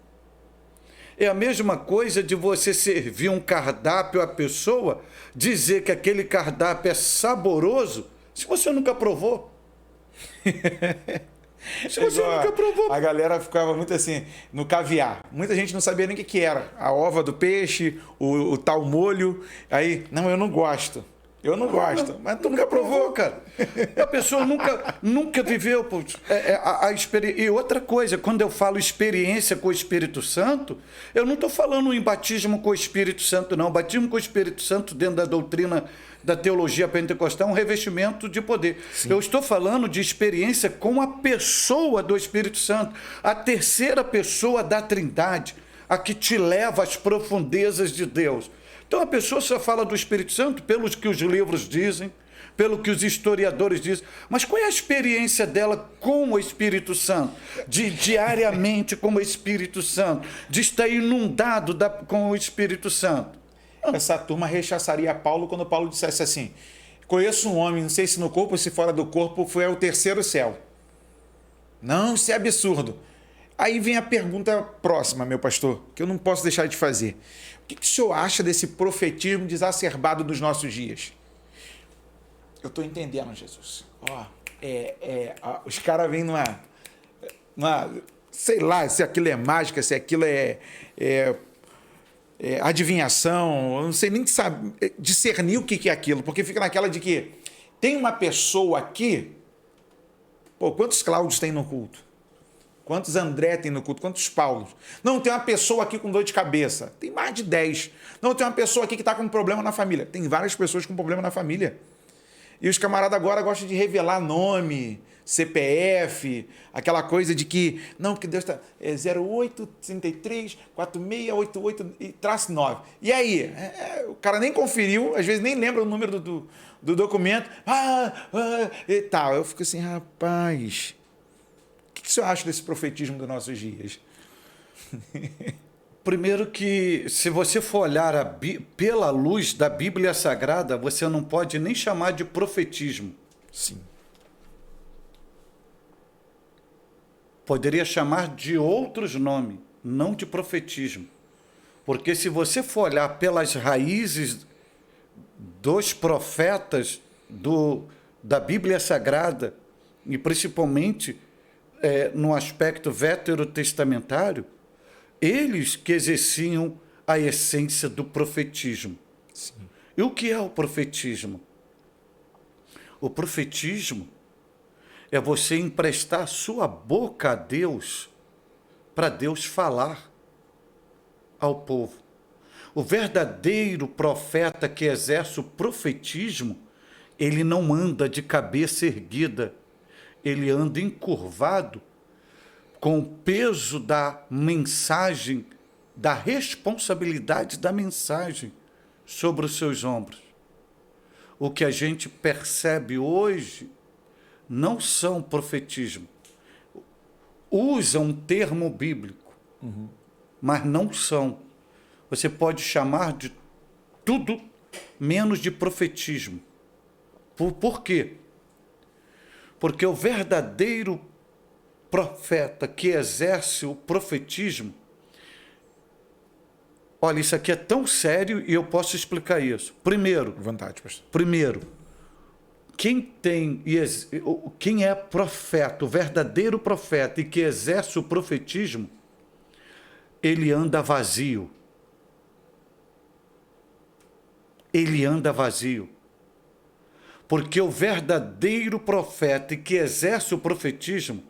[SPEAKER 2] É a mesma coisa de você servir um cardápio à pessoa, dizer que aquele cardápio é saboroso, se você nunca provou. Se você nunca provou.
[SPEAKER 1] A galera ficava muito assim, no caviar. Muita gente não sabia nem o que era. A ova do peixe, o tal molho. Aí, não, eu não gosto. Eu não gosto. Mas tu nunca provou, cara.
[SPEAKER 2] A pessoa nunca viveu a experiência. E outra coisa, quando eu falo experiência com o Espírito Santo, eu não estou falando em batismo com o Espírito Santo, não. Batismo com o Espírito Santo, dentro da doutrina da teologia pentecostal, é um revestimento de poder. Sim. Eu estou falando de experiência com a pessoa do Espírito Santo, a terceira pessoa da Trindade, a que te leva às profundezas de Deus. Então a pessoa só fala do Espírito Santo pelos que os livros dizem, pelo que os historiadores dizem, mas qual é a experiência dela com o Espírito Santo? Diariamente com o Espírito Santo, de estar inundado com o Espírito Santo.
[SPEAKER 1] Essa turma rechaçaria Paulo quando Paulo dissesse assim: conheço um homem, não sei se no corpo ou se fora do corpo, foi ao terceiro céu. Não, isso é absurdo. Aí vem a pergunta próxima, meu pastor, que eu não posso deixar de fazer. O que o senhor acha desse profetismo desacerbado dos nossos dias? Eu estou entendendo, Jesus. Os caras vêm numa... Sei lá, se aquilo é mágica, se aquilo é adivinhação, eu não sei nem discernir o que é aquilo, porque fica naquela de que tem uma pessoa aqui... Pô, quantos Cláudios tem no culto? Quantos André tem no culto? Quantos Paulos? Não, tem uma pessoa aqui com dor de cabeça. Tem mais de 10. Não, tem uma pessoa aqui que está com problema na família. Tem várias pessoas com problema na família. E os camaradas agora gostam de revelar nome, CPF, aquela coisa de que, não, que Deus está... 0833 4688 e traço 9. E aí? O cara nem conferiu, às vezes nem lembra o número do documento. E tal. Eu fico assim, rapaz... O que o senhor acha desse profetismo dos nossos dias?
[SPEAKER 2] Primeiro que, se você for olhar pela luz da Bíblia Sagrada, você não pode nem chamar de profetismo.
[SPEAKER 1] Sim.
[SPEAKER 2] Poderia chamar de outros nomes, não de profetismo. Porque se você for olhar pelas raízes dos profetas da Bíblia Sagrada, e principalmente... no aspecto veterotestamentário, eles que exerciam a essência do profetismo.
[SPEAKER 1] Sim.
[SPEAKER 2] E o que é o profetismo? O profetismo é você emprestar sua boca a Deus para Deus falar ao povo. O verdadeiro profeta que exerce o profetismo, ele não anda de cabeça erguida, ele anda encurvado com o peso da mensagem, da responsabilidade da mensagem sobre os seus ombros. O que a gente percebe hoje não são profetismo. Usam um termo bíblico, mas não são. Você pode chamar de tudo menos de profetismo. Por quê? Porque o verdadeiro profeta que exerce o profetismo... Olha, isso aqui é tão sério e eu posso explicar isso. Primeiro,
[SPEAKER 1] vontade, pastor.
[SPEAKER 2] Primeiro, quem é profeta, o verdadeiro profeta e que exerce o profetismo, ele anda vazio. Ele anda vazio. Porque o verdadeiro profeta que exerce o profetismo,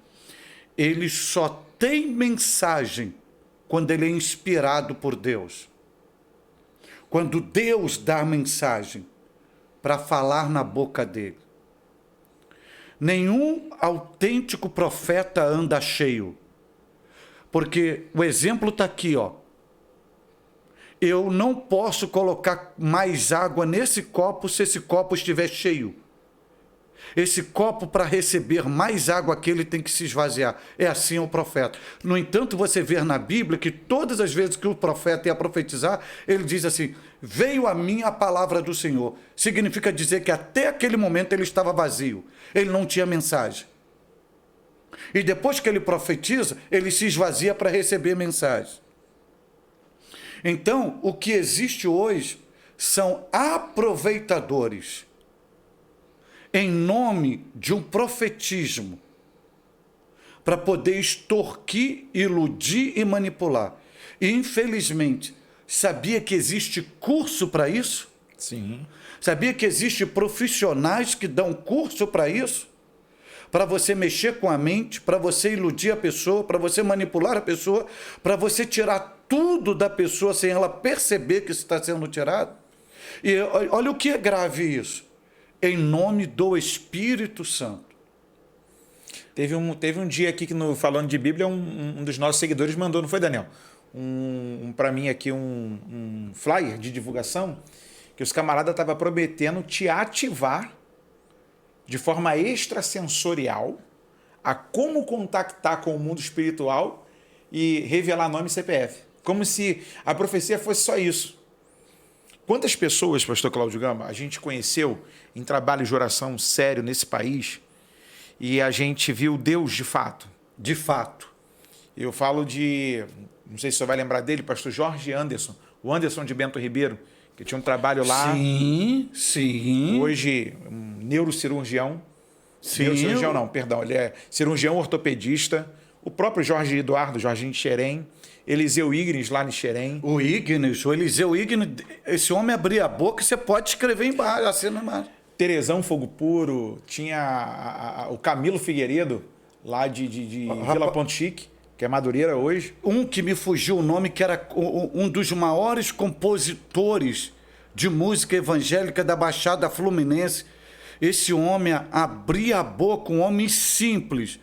[SPEAKER 2] ele só tem mensagem quando ele é inspirado por Deus. Quando Deus dá a mensagem para falar na boca dele. Nenhum autêntico profeta anda cheio. Porque o exemplo está aqui, ó. eu não posso colocar mais água nesse copo se esse copo estiver cheio. Esse copo, para receber mais água aqui, ele tem que se esvaziar. É assim o profeta. No entanto, você vê na Bíblia que todas as vezes que o profeta ia profetizar, ele diz assim: veio a mim a palavra do Senhor. Significa dizer que até aquele momento ele estava vazio. Ele não tinha mensagem. E depois que ele profetiza, ele se esvazia para receber mensagem. Então, o que existe hoje são aproveitadores em nome de um profetismo, para poder extorquir, iludir e manipular. E, infelizmente, sabia que existe curso para isso?
[SPEAKER 1] Sim.
[SPEAKER 2] Sabia que existe profissionais que dão curso para isso? Para você mexer com a mente, para você iludir a pessoa, para você manipular a pessoa, para você tirar tudo da pessoa sem ela perceber que isso está sendo tirado? E olha o que é grave isso. Em nome do Espírito Santo.
[SPEAKER 1] Teve um dia aqui que, falando de Bíblia, um dos nossos seguidores mandou, não foi, Daniel? Para mim aqui, um flyer de divulgação, que os camaradas estavam prometendo te ativar de forma extrasensorial a como contactar com o mundo espiritual e revelar nome e CPF. Como se a profecia fosse só isso. Quantas pessoas, pastor Cláudio Gama, a gente conheceu em trabalho de oração sério nesse país e a gente viu Deus de fato?
[SPEAKER 2] De fato.
[SPEAKER 1] Eu falo de, não sei se você vai lembrar dele, pastor Jorge Anderson, o Anderson de Bento Ribeiro, que tinha um trabalho lá.
[SPEAKER 2] Sim, sim.
[SPEAKER 1] Hoje, um neurocirurgião.
[SPEAKER 2] Sim.
[SPEAKER 1] Neurocirurgião não, perdão, ele é cirurgião ortopedista. O próprio Jorge Eduardo, Jorginho de Xerém. Eliseu Ignis, lá em Xerém.
[SPEAKER 2] O Eliseu Ignis, esse homem abria a boca e você pode escrever embaixo, assim embaixo.
[SPEAKER 1] Terezão Fogo Puro, tinha o Camilo Figueiredo, lá de Vila Ponto Chique, que é Madureira hoje.
[SPEAKER 2] Um que me fugiu o nome, que era um dos maiores compositores de música evangélica da Baixada Fluminense. Esse homem abria a boca, um homem simples.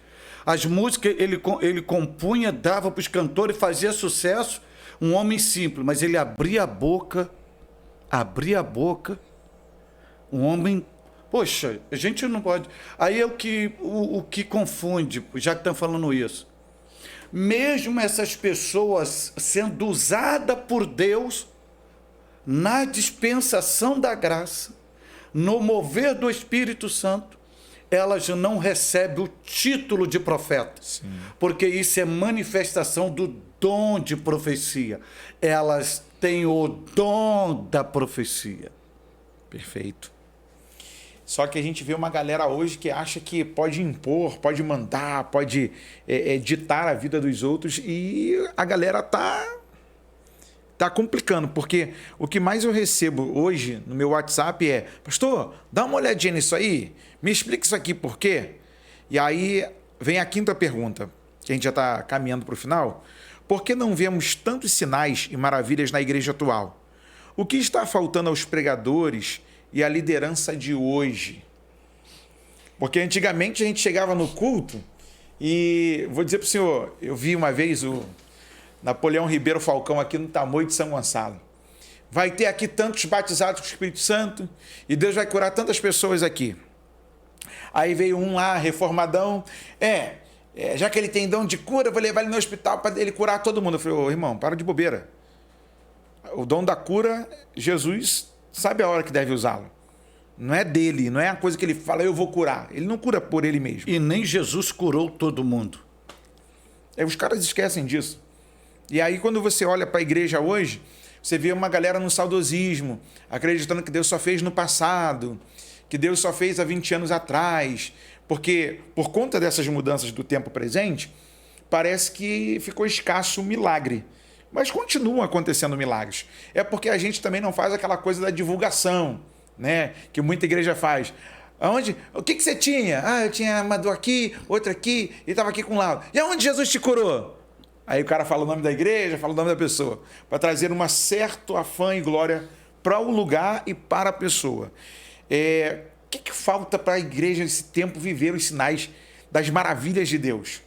[SPEAKER 2] As músicas ele compunha, dava para os cantores, fazia sucesso. Um homem simples, mas ele abria a boca. Um homem... Poxa, a gente não pode... Aí é o que confunde, já que estão falando isso. Mesmo essas pessoas sendo usadas por Deus na dispensação da graça, no mover do Espírito Santo, elas não recebem o título de profeta. Sim. Porque isso é manifestação do dom de profecia. Elas têm o dom da profecia.
[SPEAKER 1] Perfeito. Só que a gente vê uma galera hoje que acha que pode impor, pode mandar, pode ditar a vida dos outros, e a galera tá complicando, porque o que mais eu recebo hoje no meu WhatsApp é: pastor, dá uma olhadinha nisso aí, me explica isso aqui por quê. E aí vem a quinta pergunta, que a gente já está caminhando para o final. Por que não vemos tantos sinais e maravilhas na igreja atual? O que está faltando aos pregadores e à liderança de hoje? Porque antigamente a gente chegava no culto e, vou dizer para o senhor, eu vi uma vez o Napoleão Ribeiro Falcão aqui no Tamoio de São Gonçalo. Vai ter aqui tantos batizados com o Espírito Santo e Deus vai curar tantas pessoas aqui. Aí veio um lá, reformadão, já que ele tem dom de cura, eu vou levar ele no hospital para ele curar todo mundo. Eu falei: ô irmão, para de bobeira. O dom da cura, Jesus sabe a hora que deve usá-lo. Não é dele, não é a coisa que ele fala, eu vou curar. Ele não cura por ele mesmo.
[SPEAKER 2] E nem Jesus curou todo mundo.
[SPEAKER 1] Os caras esquecem disso. E aí, quando você olha para a igreja hoje, você vê uma galera no saudosismo, acreditando que Deus só fez no passado, que Deus só fez há 20 anos atrás, porque, por conta dessas mudanças do tempo presente, parece que ficou escasso o milagre. Mas continuam acontecendo milagres. É porque a gente também não faz aquela coisa da divulgação, né? Que muita igreja faz. Aonde? O que você tinha? Eu tinha uma dor aqui, outra aqui, e estava aqui com o laudo. E aonde Jesus te curou? Aí o cara fala o nome da igreja, fala o nome da pessoa, para trazer um certo afã e glória para o lugar e para a pessoa. O que falta para a igreja nesse tempo viver os sinais das maravilhas de Deus?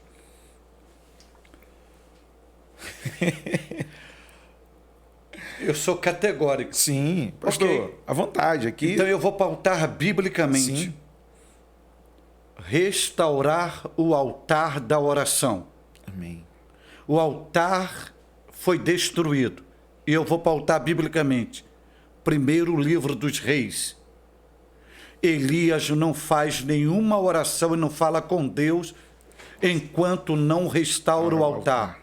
[SPEAKER 2] Eu sou categórico.
[SPEAKER 1] Sim, pastor,
[SPEAKER 2] Ok.
[SPEAKER 1] à vontade aqui.
[SPEAKER 2] Então eu vou pautar biblicamente.
[SPEAKER 1] Sim.
[SPEAKER 2] Restaurar o altar da oração.
[SPEAKER 1] Amém.
[SPEAKER 2] O altar foi destruído. E eu vou pautar biblicamente. Primeiro livro dos Reis. Elias não faz nenhuma oração e não fala com Deus enquanto não restaura o altar.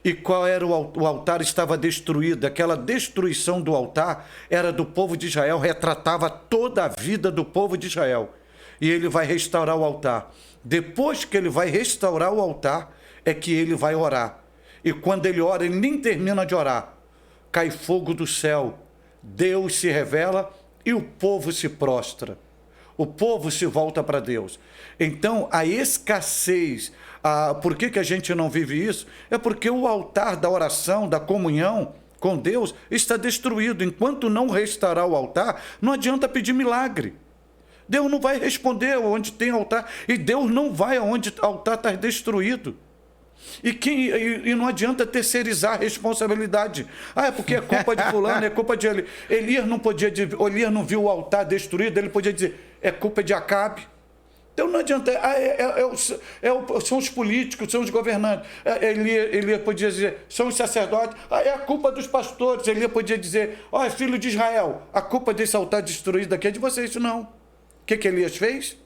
[SPEAKER 2] E qual era o altar? O altar estava destruído. Aquela destruição do altar era do povo de Israel, retratava toda a vida do povo de Israel. E ele vai restaurar o altar. Depois que ele vai restaurar o altar, é que ele vai orar. E quando ele ora, ele nem termina de orar. Cai fogo do céu, Deus se revela e o povo se prostra. O povo se volta para Deus. Então, a escassez, por que a gente não vive isso? É porque o altar da oração, da comunhão com Deus, está destruído. Enquanto não restaurar o altar, não adianta pedir milagre. Deus não vai responder onde tem altar. E Deus não vai aonde o altar está destruído. E não adianta terceirizar a responsabilidade. É porque é culpa de fulano, é culpa de ele. Elias não viu o altar destruído, ele podia dizer, é culpa de Acabe. Então não adianta, são os políticos, são os governantes. Elias podia dizer, são os sacerdotes, é a culpa dos pastores. Elias podia dizer, filho de Israel, a culpa desse altar destruído aqui é de vocês. Não. O que Elias fez?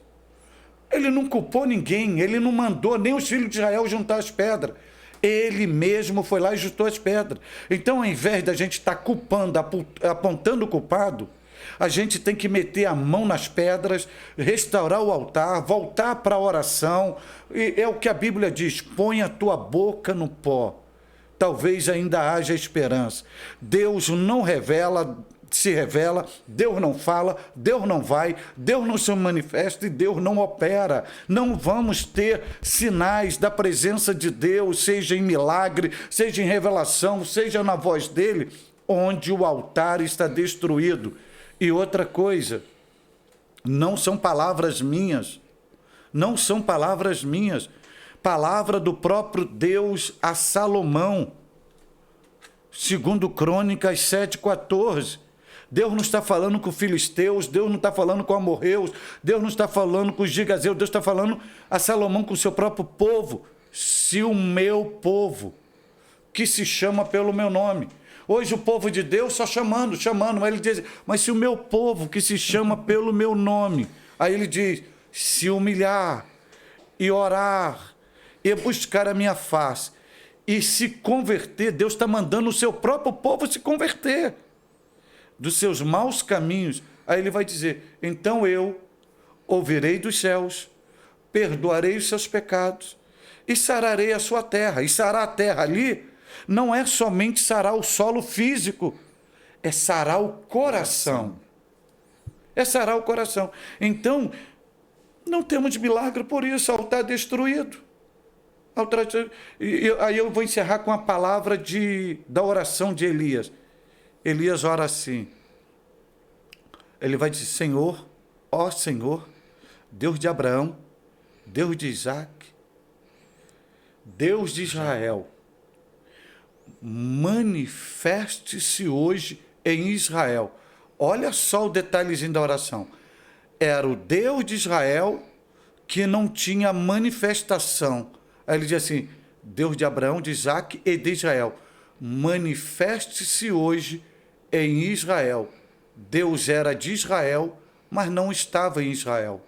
[SPEAKER 2] Ele não culpou ninguém, ele não mandou nem os filhos de Israel juntar as pedras. Ele mesmo foi lá e juntou as pedras. Então, ao invés da gente estar culpando, apontando o culpado, a gente tem que meter a mão nas pedras, restaurar o altar, voltar para a oração. E é o que a Bíblia diz, põe a tua boca no pó. Talvez ainda haja esperança. Deus não se revela, Deus não fala, Deus não vai, Deus não se manifesta e Deus não opera. Não vamos ter sinais da presença de Deus, seja em milagre, seja em revelação, seja na voz dele, onde o altar está destruído. E outra coisa, não são palavras minhas, palavra do próprio Deus a Salomão, segundo Crônicas 7:14. Deus não está falando com os filisteus, Deus não está falando com amorreus, Deus não está falando com os gigazeus, Deus está falando a Salomão com o seu próprio povo. Se o meu povo, que se chama pelo meu nome. Hoje o povo de Deus só chamando, mas ele diz, mas se o meu povo, que se chama pelo meu nome, aí ele diz, se humilhar e orar e buscar a minha face e se converter, Deus está mandando o seu próprio povo se converter dos seus maus caminhos. Aí ele vai dizer, então eu ouvirei dos céus, perdoarei os seus pecados e sararei a sua terra. E sarar a terra ali não é somente sarar o solo físico, é sarar o coração. É sarar o coração. Então, não temos milagre por isso, o altar destruído. Aí eu vou encerrar com a palavra da oração de Elias. Elias ora assim. Ele vai dizer, Senhor, ó Senhor, Deus de Abraão, Deus de Isaac, Deus de Israel, manifeste-se hoje em Israel. Olha só o detalhezinho da oração. Era o Deus de Israel que não tinha manifestação. Aí ele diz assim, Deus de Abraão, de Isaac e de Israel, manifeste-se hoje em Israel. Deus era de Israel, mas não estava em Israel.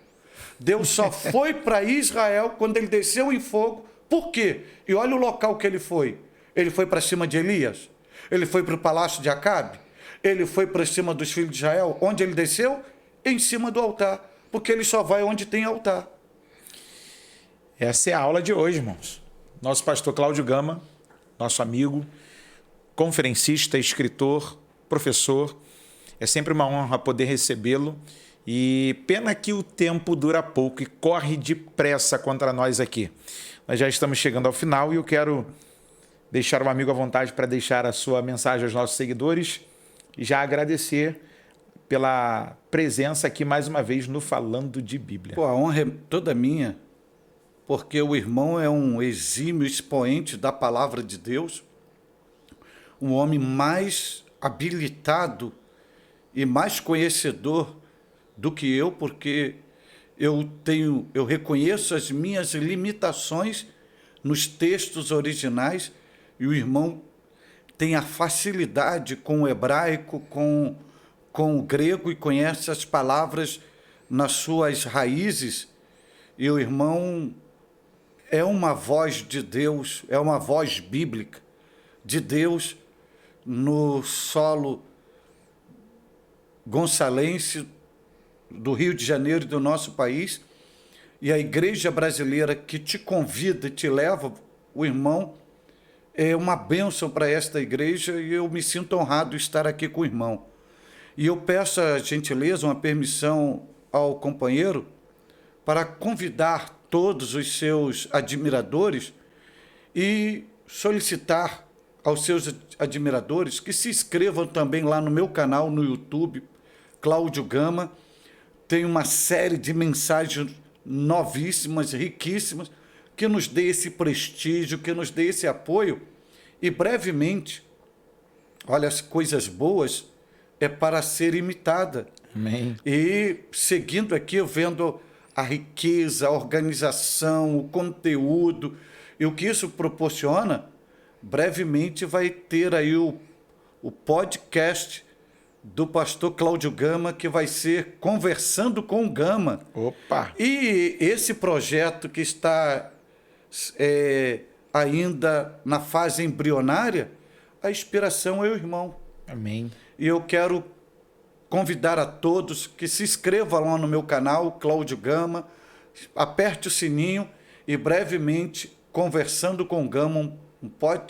[SPEAKER 2] Deus só foi para Israel quando ele desceu em fogo. Por quê? E olha o local que ele foi. Ele foi para cima de Elias. Ele foi para o palácio de Acabe. Ele foi para cima dos filhos de Israel. Onde ele desceu? Em cima do altar. Porque ele só vai onde tem altar.
[SPEAKER 1] Essa é a aula de hoje, irmãos. Nosso pastor Cláudio Gama, nosso amigo, conferencista, escritor, professor. É sempre uma honra poder recebê-lo. E pena que o tempo dura pouco e corre depressa contra nós aqui. Nós já estamos chegando ao final e eu quero deixar o amigo à vontade para deixar a sua mensagem aos nossos seguidores e já agradecer pela presença aqui mais uma vez no Falando de Bíblia.
[SPEAKER 2] A honra é toda minha, porque o irmão é um exímio expoente da palavra de Deus, um homem mais habilitado e mais conhecedor do que eu, porque eu reconheço as minhas limitações nos textos originais, e o irmão tem a facilidade com o hebraico, com o grego, e conhece as palavras nas suas raízes. E o irmão é uma voz de Deus, é uma voz bíblica de Deus no solo gonçalense do Rio de Janeiro e do nosso país. E a igreja brasileira que te convida e te leva, o irmão, é uma bênção para esta igreja, e eu me sinto honrado de estar aqui com o irmão. E eu peço a gentileza, uma permissão ao companheiro, para convidar todos os seus admiradores e solicitar aos seus admiradores que se inscrevam também lá no meu canal no YouTube, Cláudio Gama. Tem uma série de mensagens novíssimas, riquíssimas, que nos dê esse prestígio, que nos dê esse apoio. E brevemente, olha, as coisas boas é para ser imitada.
[SPEAKER 1] Amém.
[SPEAKER 2] E seguindo aqui, eu vendo a riqueza, a organização, o conteúdo, e o que isso proporciona, brevemente vai ter aí o podcast do pastor Cláudio Gama, que vai ser Conversando com o Gama.
[SPEAKER 1] Opa!
[SPEAKER 2] E esse projeto que está ainda na fase embrionária, a inspiração é o irmão.
[SPEAKER 1] Amém.
[SPEAKER 2] E eu quero convidar a todos que se inscrevam lá no meu canal, Cláudio Gama, aperte o sininho, e brevemente, Conversando com o Gama,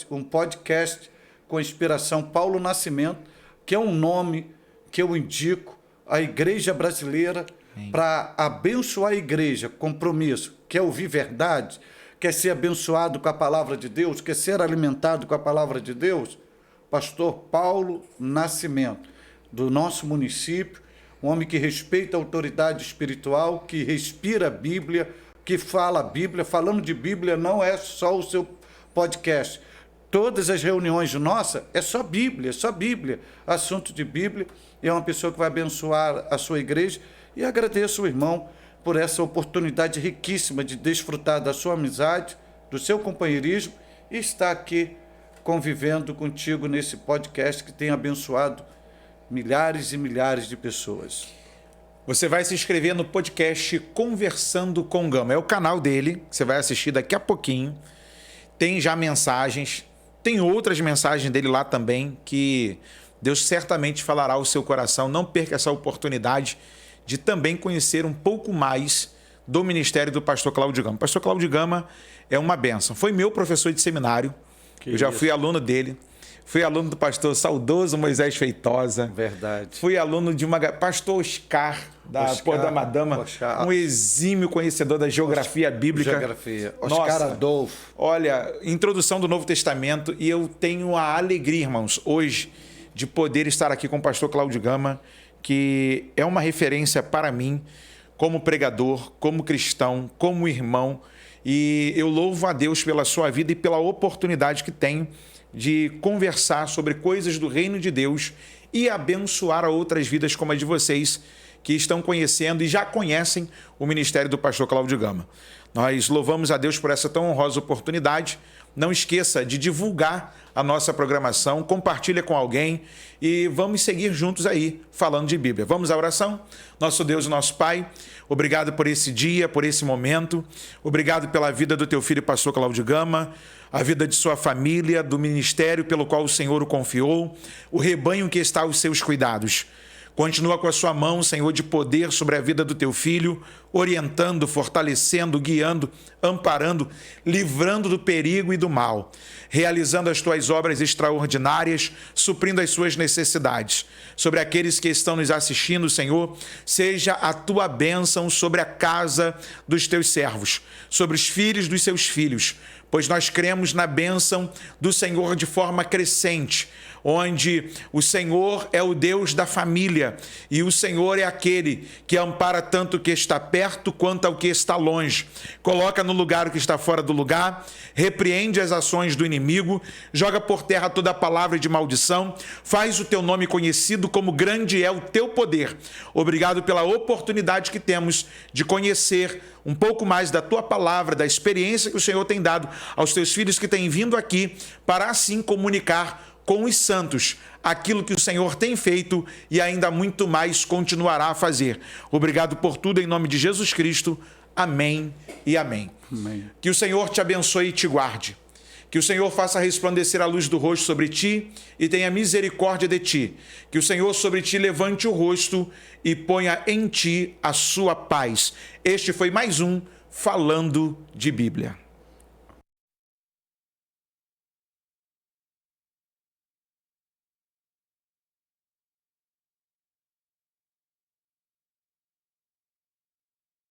[SPEAKER 2] um podcast com inspiração Paulo Nascimento, que é um nome que eu indico à igreja brasileira para abençoar a igreja. Compromisso, quer ouvir verdade, quer ser abençoado com a palavra de Deus, quer ser alimentado com a palavra de Deus? Pastor Paulo Nascimento, do nosso município, um homem que respeita a autoridade espiritual, que respira a Bíblia, que fala a Bíblia. Falando de Bíblia, não é só o seu podcast. Todas as reuniões nossas é só Bíblia, assunto de Bíblia. E é uma pessoa que vai abençoar a sua igreja. E agradeço o irmão por essa oportunidade riquíssima de desfrutar da sua amizade, do seu companheirismo, e estar aqui convivendo contigo nesse podcast que tem abençoado milhares e milhares de pessoas.
[SPEAKER 1] Você vai se inscrever no podcast Conversando com o Gama. É o canal dele, que você vai assistir daqui a pouquinho. Tem já mensagens, tem outras mensagens dele lá também, que Deus certamente falará ao seu coração. Não perca essa oportunidade de também conhecer um pouco mais do ministério do pastor Cláudio Gama. O pastor Cláudio Gama é uma bênção. Foi meu professor de seminário. Eu já fui aluno dele. Fui aluno do pastor saudoso Moisés Feitosa.
[SPEAKER 2] Verdade.
[SPEAKER 1] Fui aluno de pastor Oscar, da Madama, um exímio conhecedor da geografia bíblica.
[SPEAKER 2] Oscar Adolfo.
[SPEAKER 1] Olha, introdução do Novo Testamento, e eu tenho a alegria, irmãos, hoje, de poder estar aqui com o pastor Cláudio Gama, que é uma referência para mim, como pregador, como cristão, como irmão, e eu louvo a Deus pela sua vida e pela oportunidade que tenho de conversar sobre coisas do reino de Deus e abençoar a outras vidas como a de vocês, que estão conhecendo e já conhecem o ministério do pastor Cláudio Gama. Nós louvamos a Deus por essa tão honrosa oportunidade. Não esqueça de divulgar a nossa programação, compartilha com alguém e vamos seguir juntos aí falando de Bíblia. Vamos à oração? Nosso Deus e nosso Pai, obrigado por esse dia, por esse momento. Obrigado pela vida do teu filho, pastor Cláudio Gama, a vida de sua família, do ministério pelo qual o Senhor o confiou, o rebanho que está aos seus cuidados. Continua com a sua mão, Senhor, de poder sobre a vida do teu filho, orientando, fortalecendo, guiando, amparando, livrando do perigo e do mal, realizando as tuas obras extraordinárias, suprindo as suas necessidades. Sobre aqueles que estão nos assistindo, Senhor, seja a tua bênção sobre a casa dos teus servos, sobre os filhos dos seus filhos. pois nós cremos na bênção do Senhor de forma crescente, onde o Senhor é o Deus da família e o Senhor é aquele que ampara tanto o que está perto quanto ao que está longe. Coloca no lugar o que está fora do lugar, repreende as ações do inimigo, joga por terra toda a palavra de maldição, faz o teu nome conhecido, como grande é o teu poder. Obrigado pela oportunidade que temos de conhecer um pouco mais da tua palavra, da experiência que o Senhor tem dado aos teus filhos que têm vindo aqui, para assim comunicar com os santos aquilo que o Senhor tem feito e ainda muito mais continuará a fazer. Obrigado por tudo, em nome de Jesus Cristo. Amém e amém.
[SPEAKER 2] Amém.
[SPEAKER 1] Que o Senhor te abençoe e te guarde. Que o Senhor faça resplandecer a luz do rosto sobre ti e tenha misericórdia de ti. Que o Senhor sobre ti levante o rosto e ponha em ti a sua paz. Este foi mais um Falando de Bíblia.